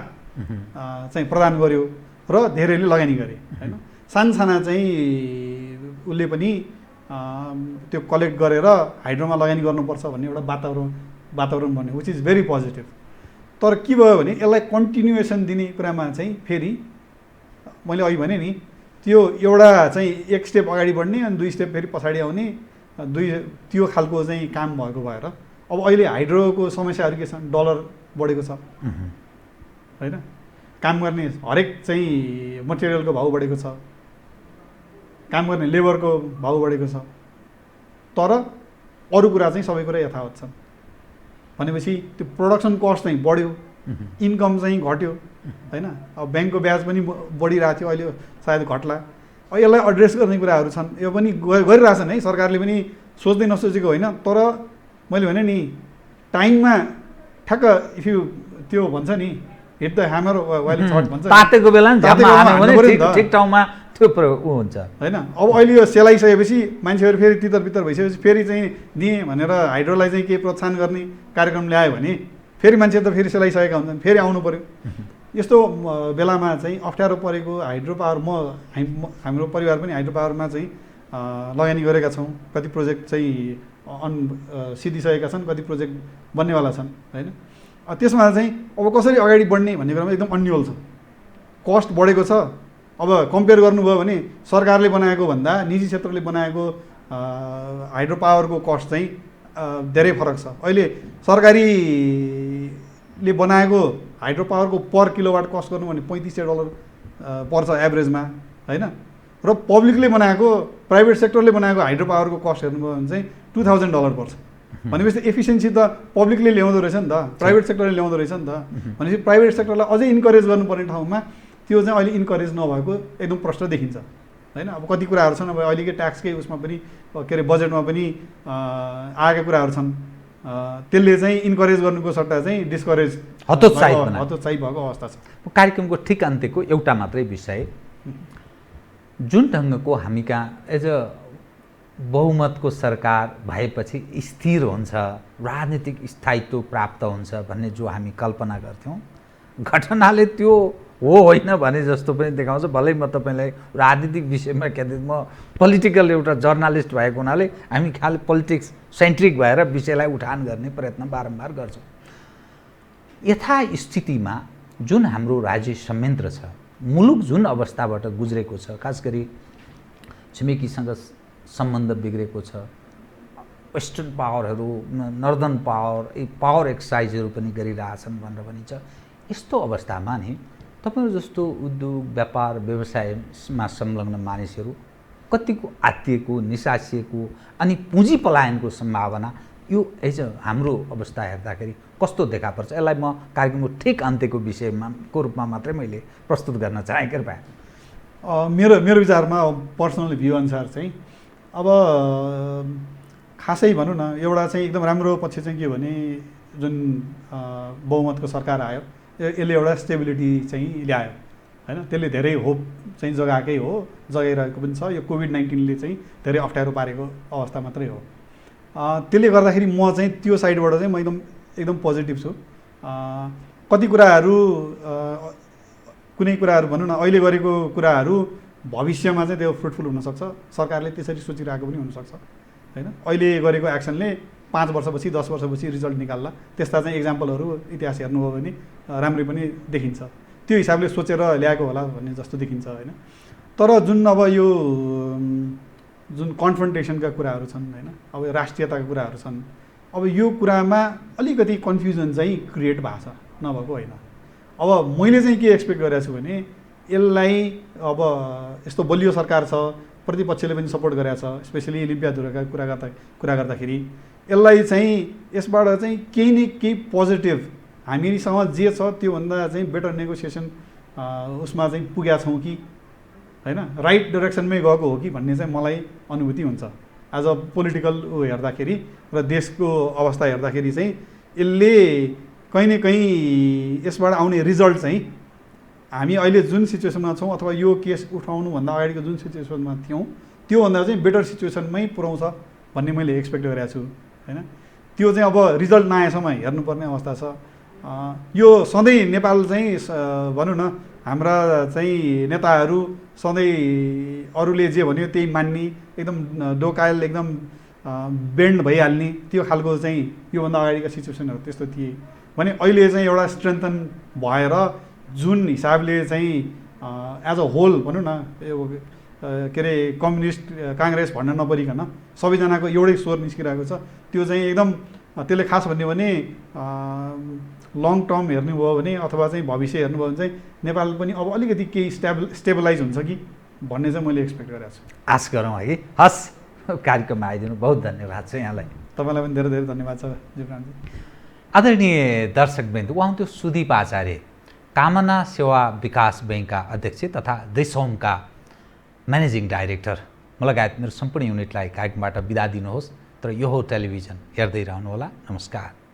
चाहिँ प्रदान गर्यो र धेरैले लगानी गरे होइन। सानसाना चाहिँ उसले पनि त्यो कलेक्ट गरेर हाइड्रोमा लगानी गर्नुपर्छ भन्ने एउटा वातावरण बन्यो, विच इज भेरी पोजिटिभ। तर के भयो भने यसलाई कन्टिन्युएसन दिने कुरामा चाहिँ फेरि मैले अघि भने नि त्यो एउटा चाहिँ एक स्टेप अगाडि बढ्ने अनि 2 स्टेप फेरि पछाडि आउने, त्यो खालको चाहिँ काम भएको भएर अब अहिले हाइड्रोको समस्याहरू के छन्, डलर बढेको छ होइन, काम गर्ने हरेक चाहिँ मटेरियलको भाउ बढेको छ काम गर्ने लेबरको भाउ बढेको छ, तर अरू कुरा चाहिँ सबै कुरा यथावत छन् भनेपछि त्यो प्रोडक्सन कस्ट चाहिँ बढ्यो, इन्कम चाहिँ घट्यो होइन। अब ब्याङ्कको ब्याज पनि बढिरहेको थियो, अहिले सायद घट्ला। अब यसलाई एड्रेस गर्ने कुराहरू छन्, यो पनि गरिरहेछन् है, सरकारले पनि सोच्दै नसोचेको होइन। तर मैले भने नि टाइममा ठ्याक्क इफ यु त्यो भन्छ नि hit the hammer while it's hot भन्छ, तातेको बेला ठिक ठाउँमा त्यो ऊ हुन्छ होइन। अब अहिले यो सेलाइसकेपछि मान्छेहरू फेरि तितर बितर भइसकेपछि फेरि चाहिँ दिएँ भनेर हाइड्रोलाई चाहिँ केही प्रोत्साहन गर्ने कार्यक्रम ल्यायो भने फेरि मान्छे त फेरि सेलाइसकेका हुन्छन्, फेरि आउनु पऱ्यो। यस्तो बेलामा चाहिँ अप्ठ्यारो परेको हाइड्रो पावर हाम्रो परिवार पनि हाइड्रो पावरमा चाहिँ लगानी गरेका छौँ। कति प्रोजेक्ट चाहिँ सिद्धिसकेका छन्, कति प्रोजेक्ट बन्नेवाला छन् होइन। त्यसमा चाहिँ अब कसरी अगाडि बढ्ने भन्ने कुरामा एकदम अन्यल छ। कस्ट बढेको छ। अब कम्पेयर गर्नुभयो भने सरकारले बनाएको भन्दा निजी क्षेत्रले बनाएको हाइड्रो पावरको कस्ट चाहिँ धेरै फरक छ। अहिले सरकारीले बनाएको हाइड्रो पावरको पर किलोवाट कस्ट गर्नु भने $3500 पर्छ एभरेजमा होइन। र पब्लिकले बनाएको प्राइभेट सेक्टरले बनाएको हाइड्रो पावरको कस्ट हेर्नुभयो भने चाहिँ $2000 पर्छ। भनेपछि एफिसियन्सी त पब्लिकले ल्याउँदो रहेछ नि त, प्राइभेट सेक्टरले ल्याउँदो रहेछ नि त। भनेपछि प्राइभेट सेक्टरलाई अझै इन्करेज गर्नुपर्ने ठाउँमा त्यो चाहिँ अहिले इन्करेज नभएको एकदम प्रष्ट देखिन्छ होइन। अब कति कुराहरू छन्, अब अहिलेकै ट्याक्सकै उसमा पनि के अरे बजेटमा पनि आएका कुराहरू छन्, त्यसले चाहिँ इन्करेज गर्नुको सट्टा चाहिँ डिस्करेज हतोत्साहित भएको अवस्था छ। कार्यक्रमको ठिक अन्त्यको एउटा मात्रै विषय, जुन ढङ्गको हामी कहाँ एज अ बहुमतको सरकार भएपछि स्थिर हुन्छ, राजनीतिक स्थायित्व प्राप्त हुन्छ भन्ने जो हामी कल्पना गर्थ्यौँ, घटनाले त्यो हो होइन भने जस्तो पनि देखाउँछ। भलै म तपाईँलाई राजनीतिक विषयमा के अरे म पोलिटिकल एउटा जर्नलिस्ट भएको हुनाले हामी खालि पोलिटिक्स सेन्ट्रिक भएर विषयलाई उठान गर्ने प्रयत्न बारम्बार गर्छौँ। यथास्थितिमा जुन हाम्रो राज्य संयन्त्र छ, मुलुक जुन अवस्थाबाट गुज्रेको छ, खास गरी छिमेकीसँग सम्बन्ध बिग्रेको छ, वेस्टर्न पावरहरू नर्दर्न पावर एक्सर्साइजहरू पनि गरिरहेछन् भनेर भनिन्छ। यस्तो अवस्थामा नि तपाईँहरू जस्तो उद्योग व्यापार व्यवसायमा संलग्न मानिसहरू कतिको आत्तिएको निसासिएको अनि पुँजी पलायनको सम्भावना यो एज हाम्रो अवस्था हेर्दाखेरि कस्तो देखा पर्छ? यसलाई म कार्यक्रमको ठिक अन्त्यको विषयको रूपमा मात्रै मैले प्रस्तुत गर्न चाहेँ। कृपया मेरो विचारमा पर्सनल भ्यू अनुसार चाहिँ अब खासै भनौँ न, एउटा चाहिँ एकदम राम्रो पक्ष चाहिँ के भने जुन बहुमतको सरकार आयो यसले एउटा स्टेबिलिटी चाहिँ ल्यायो होइन। त्यसले धेरै होप चाहिँ जगाएकै हो, जगाइरहेको पनि छ। यो कोभिड-19ले चाहिँ धेरै अप्ठ्यारो पारेको अवस्था मात्रै हो। त्यसले गर्दाखेरि म चाहिँ त्यो साइडबाट चाहिँ म एकदम पोजिटिभ छु। कति कुराहरू कुनै कुराहरू भनौँ न अहिले गरेको कुराहरू भविष्यमा चाहिँ त्यो फ्रुटफुल हुनसक्छ, सरकारले त्यसरी सोचिरहेको पनि हुनसक्छ होइन। अहिले गरेको एक्सनले 5 वर्षपछि 10 वर्षपछि रिजल्ट निकाल्ला, त्यस्ता चाहिँ इक्जाम्पलहरू इतिहास हेर्नुभयो भने राम्रै पनि देखिन्छ। त्यो हिसाबले सोचेर ल्याएको होला भन्ने जस्तो देखिन्छ होइन। तर जुन अब यो जुन कन्फ्रन्टेसनका कुराहरू छन् होइन, अब राष्ट्रियताका कुराहरू छन्, अब यो कुरामा अलिकति कन्फ्युजन चाहिँ क्रिएट भएको छ, नभएको होइन। अब मैले चाहिँ के एक्सपेक्ट गरेको छु भने यसलाई अब यस्तो बलियो सरकार छ, प्रतिपक्षले पनि सपोर्ट गरेको छ, स्पेसली लिम्पियाधुराका कुरा गर्दाखेरि यसलाई चाहिँ यसबाट चाहिँ केही न केही पोजिटिभ हामीसँग जे छ त्योभन्दा चाहिँ बेटर नेगोसिएसन उसमा चाहिँ पुगेका छौँ कि होइन, राइट डाइरेक्सनमै गएको हो कि भन्ने चाहिँ मलाई अनुभूति हुन्छ एज अ पोलिटिकल हेर्दाखेरि र देशको अवस्था हेर्दाखेरि चाहिँ यसले कहीँ न कहीँ यसबाट आउने रिजल्ट चाहिँ हामी अहिले जुन सिचुएसनमा छौँ अथवा यो केस उठाउनुभन्दा अगाडिको जुन सिचुएसनमा थियौँ त्योभन्दा चाहिँ बेटर सिचुएसनमै पुऱ्याउँछ भन्ने मैले एक्सपेक्ट गरेको छु होइन। त्यो चाहिँ अब रिजल्ट नआएसम्म हेर्नुपर्ने अवस्था छ। यो सधैँ नेपाल चाहिँ भनौँ न हाम्रा चाहिँ नेताहरू सधैँ अरूले जे भन्यो त्यही मान्ने, एकदम डोकायल एकदम बेन्ड भइहाल्ने त्यो खालको चाहिँ योभन्दा अगाडिका सिचुएसनहरू त्यस्तो थिए भने अहिले चाहिँ एउटा स्ट्रेन्थन भएर जुन हिसाबले चाहिँ एज अ होल भनौँ न के अरे कम्युनिस्ट काङ्ग्रेस भन्न नपरिकन सबैजनाको एउटै स्वर निस्किरहेको छ, त्यो चाहिँ एकदम त्यसले खास भन्यो भने लङ टर्म हेर्नुभयो भने अथवा चाहिँ भविष्य हेर्नुभयो भने चाहिँ नेपाल पनि अब अलिकति केही स्टेबलाइज हुन्छ कि भन्ने चाहिँ मैले एक्सपेक्ट गरेको छु। आश गरौँ है। हस्, कार्यक्रममा आइदिनु बहुत धन्यवाद छ यहाँलाई। तपाईँलाई पनि धेरै धेरै धन्यवाद छ जीवरामजी। आदरणीय दर्शकवृन्द, उहाँ हुन्थ्यो सुदीप आचार्य, कामना सेवा विकास बैङ्कका अध्यक्ष तथा देशोमका म्यानेजिङ डाइरेक्टर। म लगायत मेरो सम्पूर्ण युनिटलाई कार्यक्रमबाट बिदा दिनुहोस्, तर यो हो टेलिभिजन हेर्दै रहनुहोला। नमस्कार।